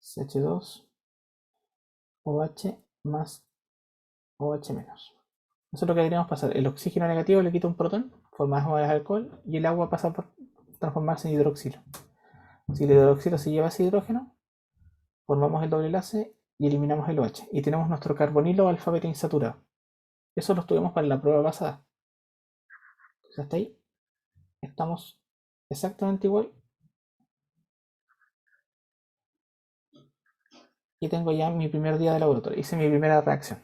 CH2, OH más OH menos. Eso es lo que deberíamos pasar. El oxígeno negativo le quita un protón, forma más alcohol, y el agua pasa por transformarse en hidroxilo. Si el hidroxilo se lleva ese hidrógeno, formamos el doble enlace y eliminamos el OH. Y tenemos nuestro carbonilo alfa beta insaturado. Eso lo estudiamos para la prueba pasada. Entonces hasta ahí estamos exactamente igual. Y tengo ya mi primer día de laboratorio. Hice mi primera reacción.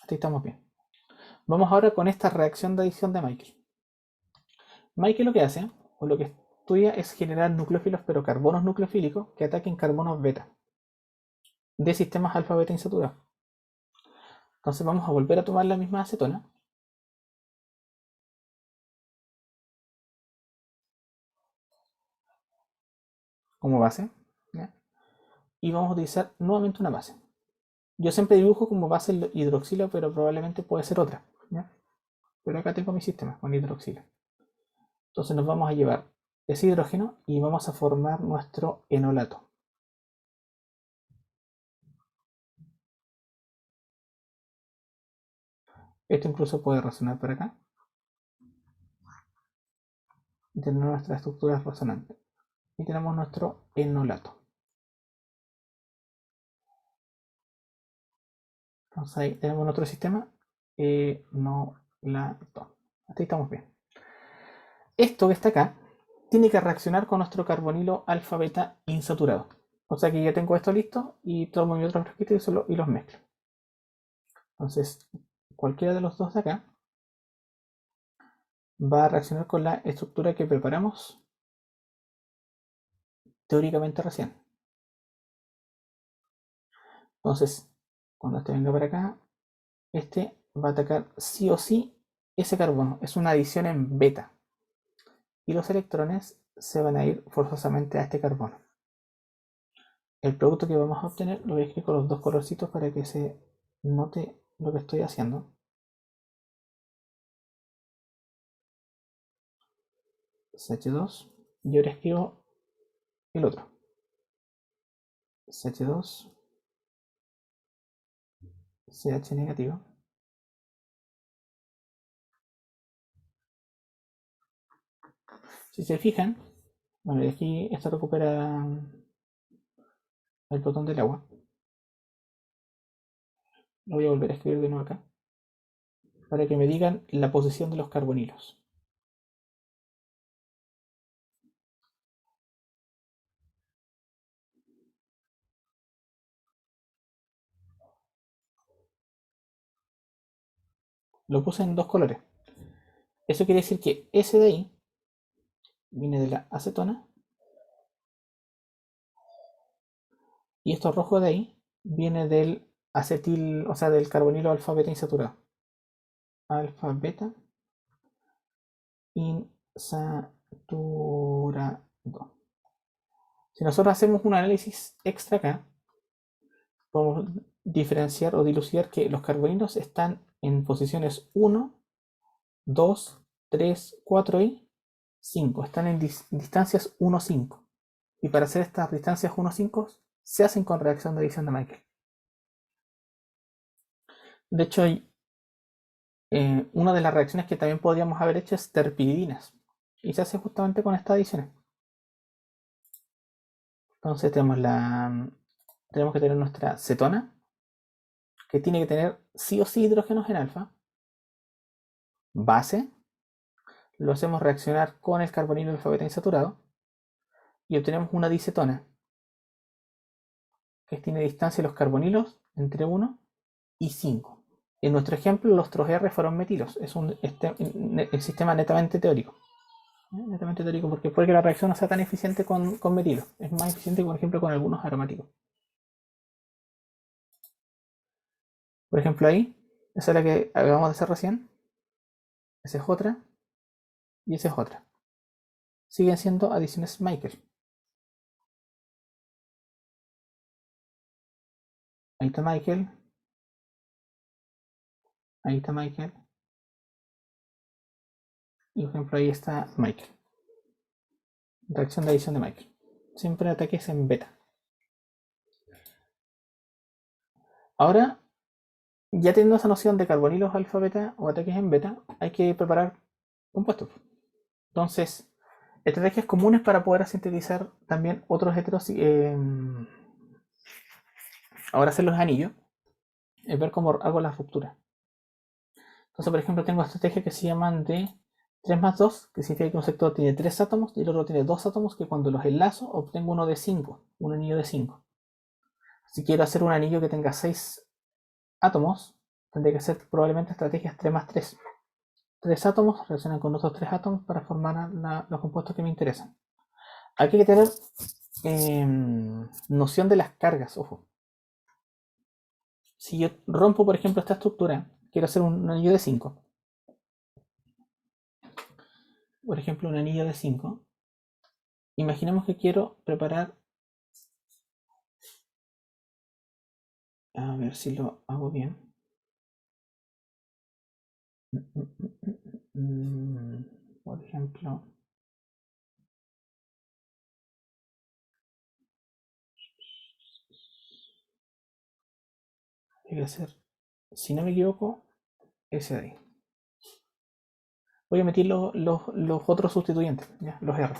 Hasta ahí estamos bien. Vamos ahora con esta reacción de adición de Michael. Michael lo que hace, o lo que estudia, es generar nucleófilos, pero carbonos nucleofílicos que ataquen carbonos beta de sistemas alfa beta insaturados. Entonces vamos a volver a tomar la misma acetona como base, ¿ya? Y vamos a utilizar nuevamente una base. Yo siempre dibujo como base el hidroxilo, pero probablemente puede ser otra, ¿ya? Pero acá tengo mi sistema con hidroxilo. Entonces nos vamos a llevar ese hidrógeno y vamos a formar nuestro enolato. Esto incluso puede resonar por acá y tener nuestra estructura resonante. Y tenemos nuestro enolato. Entonces ahí tenemos nuestro sistema enolato. Hasta ahí estamos bien. Esto que está acá tiene que reaccionar con nuestro carbonilo alfa beta insaturado. O sea que ya tengo esto listo y tomo mi otro frasquito y los mezclo. Entonces, cualquiera de los dos de acá va a reaccionar con la estructura que preparamos teóricamente recién. Entonces, cuando este venga para acá, este va a atacar sí o sí ese carbono. Es una adición en beta. Y los electrones se van a ir forzosamente a este carbono. El producto que vamos a obtener lo voy a escribir con los dos colorcitos para que se note lo que estoy haciendo. CH2 y ahora escribo el otro. CH2, CH negativo. Si se fijan, bueno, y aquí esto recupera el protón del agua. Lo voy a volver a escribir de nuevo acá para que me digan la posición de los carbonilos. Lo puse en dos colores. Eso quiere decir que ese de ahí viene de la acetona Y esto rojo de ahí viene del acetil, o sea, del carbonilo alfa beta insaturado. Alfa beta insaturado. Si nosotros hacemos un análisis extra acá, podemos diferenciar o dilucidar que los carbonilos están en posiciones 1, 2, 3, 4 y 5. Están en distancias 1, 5. Y para hacer estas distancias 1, 5 se hacen con reacción de adición de Michael. De hecho, una de las reacciones que también podríamos haber hecho es terpidinas. Y se hace justamente con estas adiciones. Entonces tenemos que tener nuestra cetona, que tiene que tener sí o sí hidrógenos en alfa, base, lo hacemos reaccionar con el carbonilo alfa beta insaturado y obtenemos una dicetona, que tiene distancia de los carbonilos entre 1 y 5. En nuestro ejemplo, los TROR fueron metilos. Es un el sistema netamente teórico. Netamente teórico porque puede que la reacción no sea tan eficiente con metilo. Es más eficiente, por ejemplo, con algunos aromáticos. Por ejemplo, ahí, esa es la que acabamos de hacer recién. Esa es otra. Y esa es otra. Siguen siendo adiciones Michael. Ahí está Michael. Ahí está Michael. Y por ejemplo, ahí está Michael. Reacción de adición de Michael. Siempre ataques en beta. Ahora, ya teniendo esa noción de carbonilos alfa beta o ataques en beta, hay que preparar compuestos. Entonces, estrategias comunes para poder sintetizar también otros heteros. Ahora hacer los anillos es ver cómo hago las rupturas. Entonces, por ejemplo, tengo estrategias que se llaman de 3 más 2, que significa que un sector tiene 3 átomos y el otro tiene 2 átomos, que cuando los enlazo obtengo uno de 5, un anillo de 5. Si quiero hacer un anillo que tenga 6 átomos, tendría que ser probablemente estrategias 3 más 3. 3 átomos reaccionan con otros 3 átomos para formar los compuestos que me interesan. Aquí hay que tener noción de las cargas, ojo. Si yo rompo, por ejemplo, esta estructura, quiero hacer un anillo de 5. Por ejemplo, un anillo de 5. Imaginemos que quiero preparar. A ver si lo hago bien. Por ejemplo. Hay que hacer, si no me equivoco, ese de ahí. Voy a meter los otros sustituyentes, ¿ya? Los R.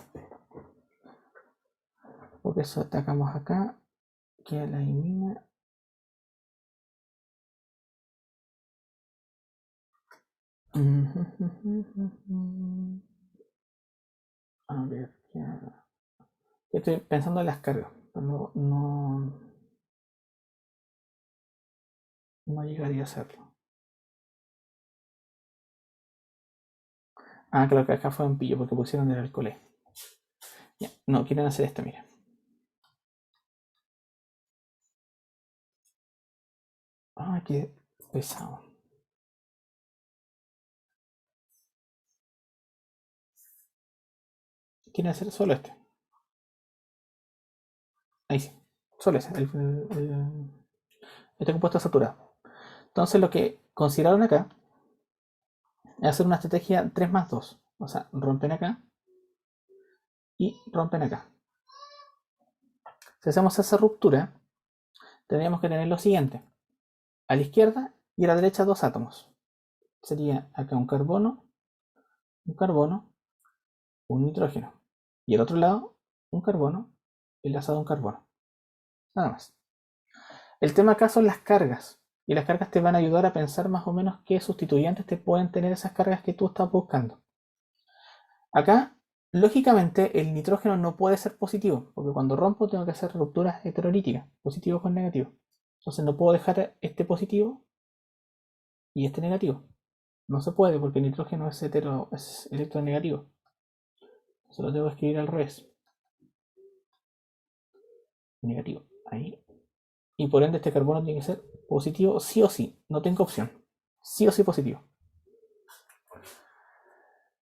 Porque eso atacamos acá, que la elimina. A ver, ya. Estoy pensando en las cargas, pero no llegaría a hacerlo. Ah, claro que acá fue un pillo porque pusieron el alcohol. Ya, no, quieren hacer esto, mira. Ah, qué pesado. Quieren hacer solo este. Ahí sí, solo ese, este compuesto saturado. Entonces lo que consideraron acá es hacer una estrategia 3 más 2. O sea, rompen acá y rompen acá. Si hacemos esa ruptura, tendríamos que tener lo siguiente. A la izquierda y a la derecha 2 átomos. Sería acá un carbono, un nitrógeno. Y al otro lado, un carbono enlazado a un carbono. Nada más. El tema acá son las cargas. Y las cargas te van a ayudar a pensar más o menos qué sustituyentes te pueden tener esas cargas que tú estás buscando. Acá, lógicamente, el nitrógeno no puede ser positivo, porque cuando rompo tengo que hacer rupturas heterolíticas, positivo con negativo. Entonces no puedo dejar este positivo y este negativo. No se puede porque el nitrógeno es electronegativo. Se lo tengo que escribir al revés. Negativo. Ahí. Y por ende este carbono tiene que ser positivo sí o sí. No tengo opción. Sí o sí positivo.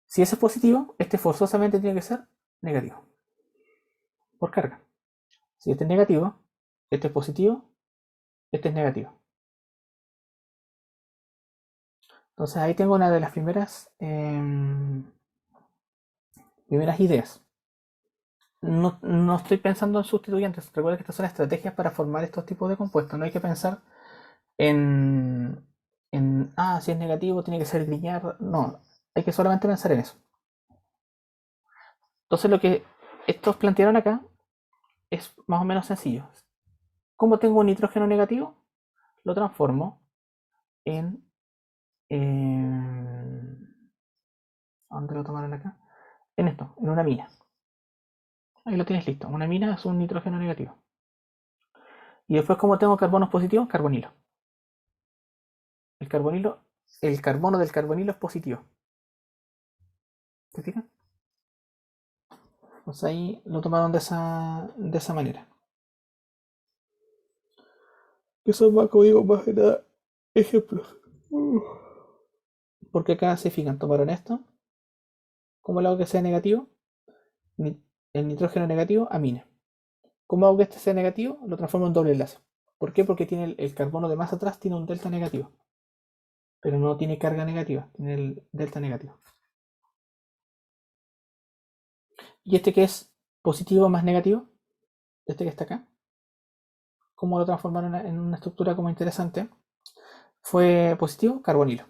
Si ese es positivo, este forzosamente tiene que ser negativo. Por carga. Si este es negativo, este es positivo, este es negativo. Entonces ahí tengo una de las primeras ideas. No estoy pensando en sustituyentes. Recuerda que estas son estrategias para formar estos tipos de compuestos. No hay que pensar si es negativo tiene que ser Grignard. No, hay que solamente pensar en eso. Entonces lo que estos plantearon acá es más o menos sencillo. Como tengo un nitrógeno negativo, lo transformo en... ¿Dónde lo tomaron acá? En esto, en una mina. Ahí lo tienes listo. Una mina es un nitrógeno negativo. Y después, como tengo carbonos positivos, carbonilo. El carbonilo, el carbono del carbonilo es positivo. ¿Te fijas? Pues ahí lo tomaron de esa manera. Que son más, como digo, más que nada ejemplos. Porque acá se fijan, tomaron esto. ¿Cómo lo hago que sea negativo? El nitrógeno negativo amina. ¿Cómo hago que este sea negativo? Lo transformo en doble enlace. ¿Por qué? Porque tiene el carbono de más atrás tiene un delta negativo. Pero no tiene carga negativa, tiene el delta negativo. Y este que es positivo más negativo, este que está acá, ¿cómo lo transformaron en una estructura como interesante? Fue positivo, carbonilo.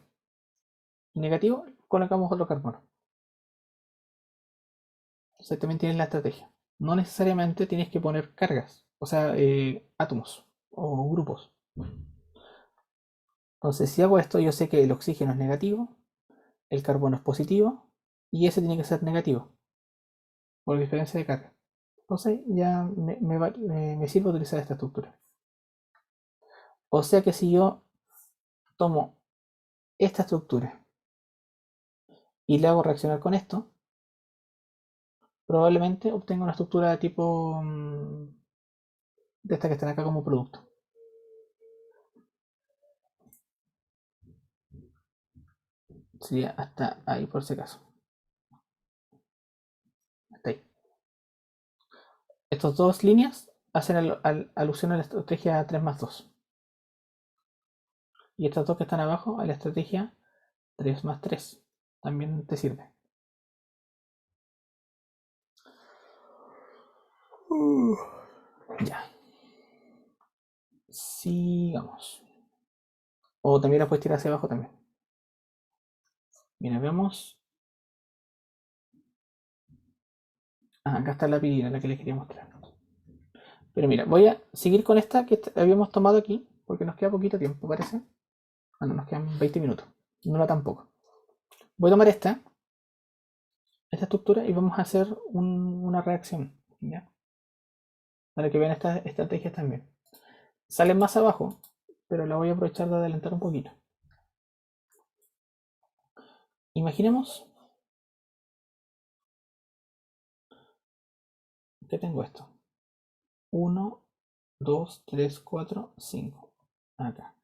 Y negativo, colocamos otro carbono. Entonces también tienes la estrategia. No necesariamente tienes que poner cargas, o sea, átomos o grupos. Entonces, si hago esto, yo sé que el oxígeno es negativo, el carbono es positivo y ese tiene que ser negativo, por diferencia de carga. Entonces, ya me sirve utilizar esta estructura. O sea que si yo tomo esta estructura y le hago reaccionar con esto, probablemente obtenga una estructura de tipo de esta que están acá como producto. Sería hasta ahí por si acaso. Hasta ahí. Estas dos líneas hacen alusión a la estrategia 3 más 2. Y estas dos que están abajo a la estrategia 3 más 3. También te sirve. Ya. Sigamos. O también la puedes tirar hacia abajo también. Mira, vemos. Acá está la pirina, la que les quería mostrar. Pero mira, voy a seguir con esta que habíamos tomado aquí, porque nos queda poquito tiempo, parece. Bueno, nos quedan 20 minutos. No era tampoco. Voy a tomar esta estructura y vamos a hacer una reacción. ¿Ya? Para que vean estas estrategias también. Salen más abajo, pero la voy a aprovechar de adelantar un poquito. Imaginemos que tengo esto. 1, 2, 3, 4, 5. Acá.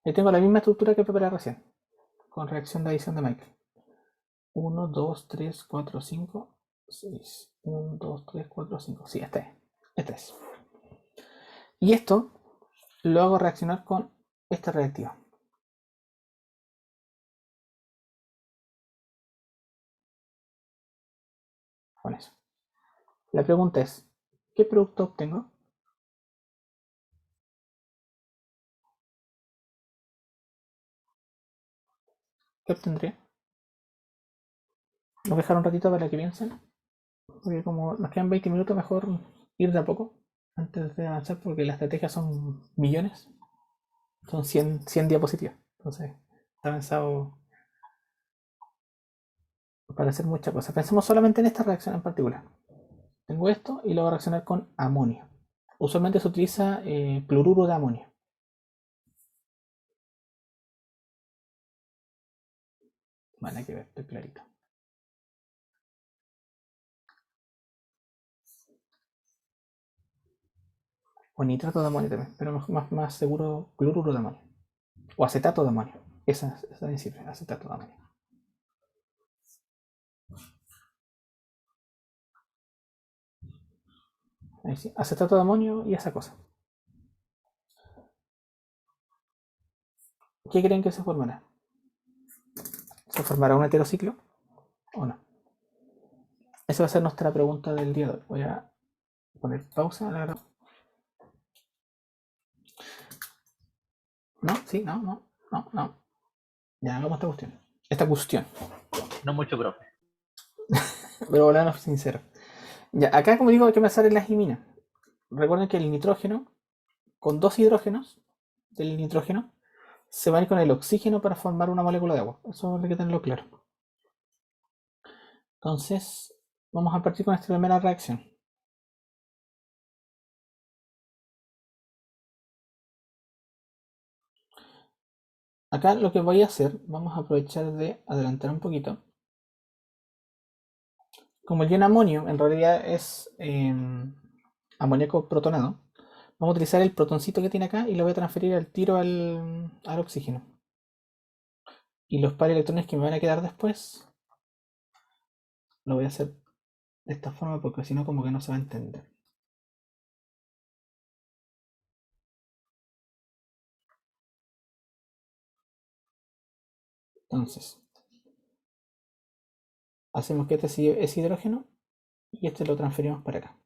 Ahí tengo la misma estructura que preparé recién, con reacción de adición de Michael. 1, 2, 3, 4, 5, 6. 1, 2, 3, 4, 5. Sí, este es. Este es. Y esto lo hago reaccionar con esta reactiva. Con eso. La pregunta es, ¿qué producto obtengo? ¿Qué obtendré? Nos dejar un ratito para que piensen. Porque como nos quedan 20 minutos, mejor ir de a poco antes de avanzar, porque las estrategias son millones. Son 100 diapositivas. Entonces, está pensado para hacer muchas cosas. Pensemos solamente en esta reacción en particular. Tengo esto y lo voy a reaccionar con amonio. Usualmente se utiliza cloruro de amonio. Vale, hay que ver, estoy clarito. O nitrato de amonio también, pero más seguro cloruro de amonio. O acetato de amonio. Esa también sirve, acetato de amonio. Ahí sí, acetato de amonio y esa cosa. ¿Qué creen que se formará? ¿Se formará un heterociclo o no? Esa va a ser nuestra pregunta del día de hoy. Voy a poner pausa a la grabación. ¿No? ¿Sí? ¿No? Ya, hagamos esta cuestión. Esta cuestión. No mucho, profe. Pero volvamos sinceros. Ya, acá como digo hay que pensar en las iminas. Recuerden que el nitrógeno, con dos hidrógenos del nitrógeno, se van a ir con el oxígeno para formar una molécula de agua. Eso hay que tenerlo claro. Entonces, vamos a partir con esta primera reacción. Acá lo que voy a hacer, vamos a aprovechar de adelantar un poquito. Como el ion amonio en realidad es amoníaco protonado, vamos a utilizar el protoncito que tiene acá y lo voy a transferir al tiro al oxígeno. Y los pares de electrones que me van a quedar después, lo voy a hacer de esta forma porque si no como que no se va a entender. Entonces, hacemos que este es hidrógeno y este lo transferimos para acá.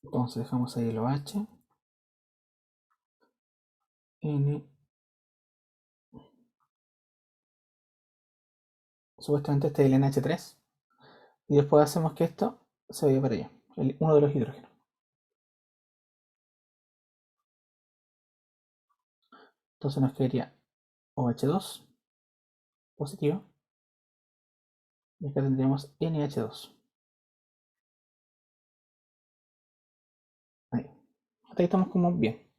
Entonces dejamos ahí el OH, N, supuestamente este es el NH3, y después hacemos que esto se vaya para allá, uno de los hidrógenos. Entonces nos quedaría OH2 positivo y acá tendríamos NH2. Ahí. Hasta ahí estamos como bien.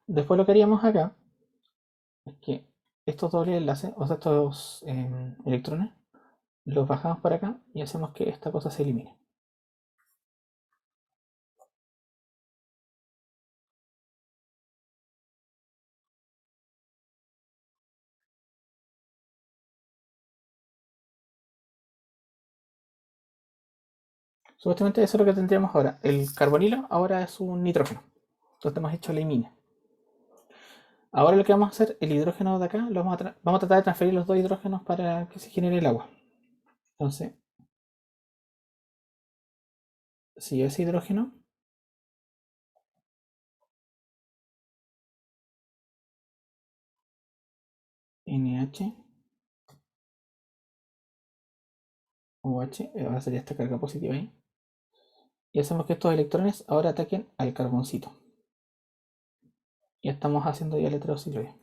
Después lo que haríamos acá es que estos dobles enlaces, o sea, estos electrones, los bajamos para acá y hacemos que esta cosa se elimine. Supuestamente eso es lo que tendríamos ahora. El carbonilo ahora es un nitrógeno. Entonces hemos hecho la imina. Ahora lo que vamos a hacer, el hidrógeno de acá, vamos a tratar de transferir los dos hidrógenos para que se genere el agua. Entonces, si ese hidrógeno NH, OH, ahora sería esta carga positiva ahí. Y hacemos que estos electrones ahora ataquen al carboncito. Ya estamos haciendo ya el heterociclo ahí.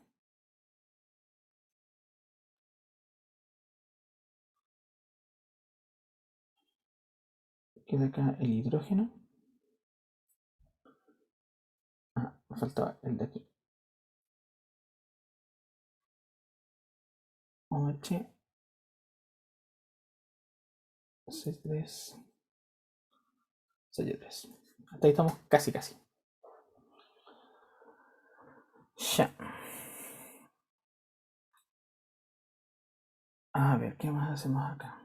Queda acá el hidrógeno. Ah, me faltaba el de aquí. OH, C3, C3. Hasta ahí estamos casi. Ya. A ver, ¿qué más hacemos acá?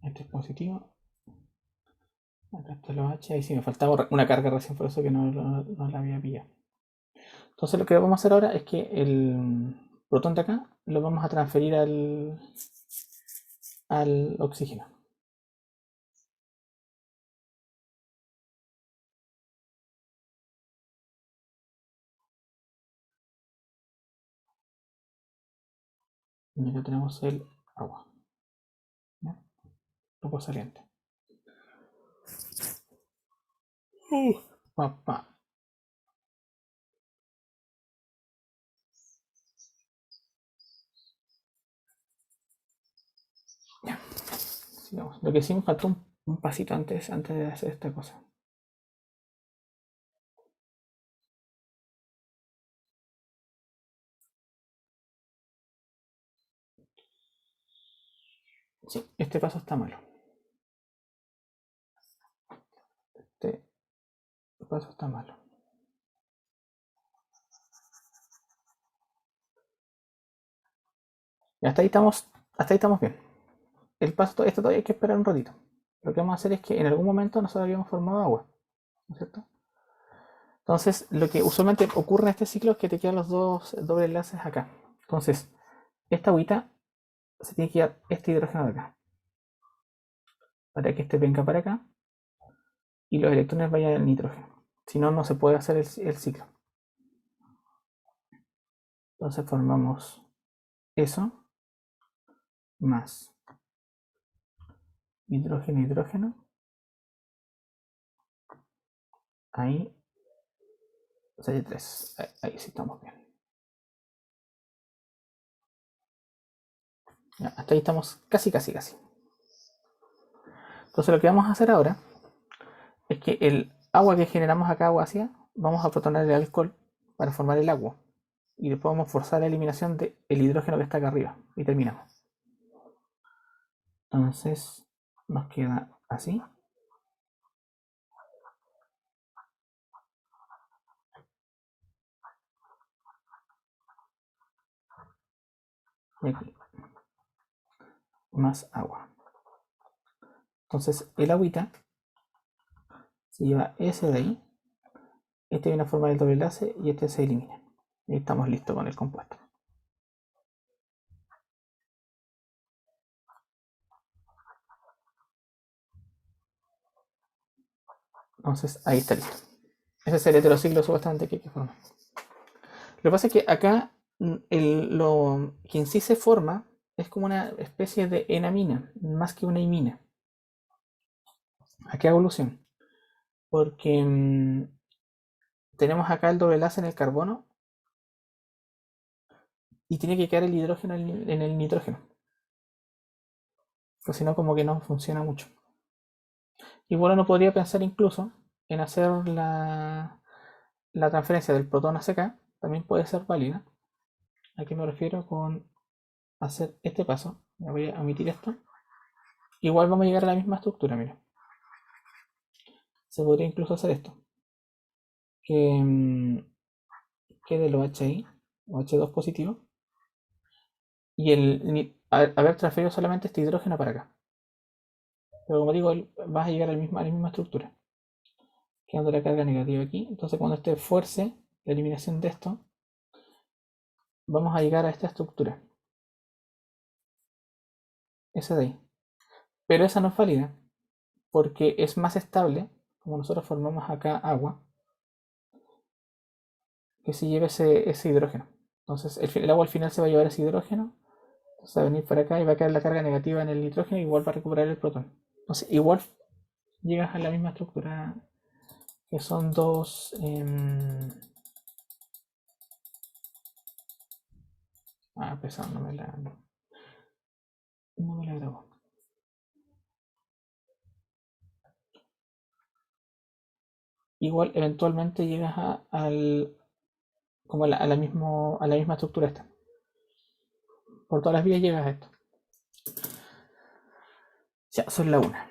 Este es positivo. Acá está el OH. Ahí sí me faltaba una carga recién, por eso que no la había pillado. Entonces lo que vamos a hacer ahora es que el protón de acá lo vamos a transferir al oxígeno. Y acá tenemos el agua. ¿Ya? Grupo saliente. Papá. Sigamos. Lo que sí me faltó un pasito antes de hacer esta cosa. Sí, este paso está malo. Este paso está malo. Y hasta ahí estamos bien. El paso, esto todavía hay que esperar un ratito. Lo que vamos a hacer es que en algún momento nosotros habíamos formado agua, ¿no es cierto? Entonces, lo que usualmente ocurre en este ciclo es que te quedan los dos dobles enlaces acá. Entonces, esta agüita se tiene que quedar este hidrógeno de acá, para que este venga para acá y los electrones vayan al nitrógeno. Si no, no se puede hacer el ciclo. Entonces formamos eso más hidrógeno, hidrógeno. Ahí, serie 3. Ahí sí estamos bien. Ya, hasta ahí estamos casi. Entonces lo que vamos a hacer ahora es que el agua que generamos acá, agua ácida, vamos a protonar el alcohol para formar el agua. Y después vamos a forzar la eliminación del hidrógeno que está acá arriba. Y terminamos. Entonces nos queda así. Y aquí. Más agua. Entonces el agüita se lleva ese de ahí. Este viene a formar el doble enlace y este se elimina. Y estamos listos con el compuesto. Entonces ahí está listo. Ese es el heterociclo supuestamente que hay que formar. Lo que pasa es que acá lo que en sí se forma es como una especie de enamina, más que una imina. ¿A qué evolución? Porque tenemos acá el doble enlace en el carbono y tiene que quedar el hidrógeno en el nitrógeno. Pues si no, como que no funciona mucho. Igual uno podría pensar incluso en hacer la transferencia del protón hacia acá, también puede ser válida. ¿A qué me refiero con hacer este paso? Me voy a omitir esto. Igual vamos a llegar a la misma estructura, mira. Se podría incluso hacer esto. Que quede el OH ahí, OH2 positivo. Y haber transferido solamente este hidrógeno para acá. Pero como digo, vas a llegar a la misma estructura. Quedando la carga negativa aquí. Entonces cuando este fuerce la eliminación de esto, vamos a llegar a esta estructura. Esa de ahí. Pero esa no es válida. Porque es más estable, como nosotros formamos acá agua, que si lleva ese hidrógeno. Entonces el agua al final se va a llevar ese hidrógeno. Entonces va a venir para acá y va a quedar la carga negativa en el nitrógeno y igual va a recuperar el protón. Entonces igual llegas a la misma estructura, que son dos. Pesado, no me la grabó. Igual eventualmente llegas como a la misma estructura esta. Por todas las vías llegas a esto. Ya, son la una.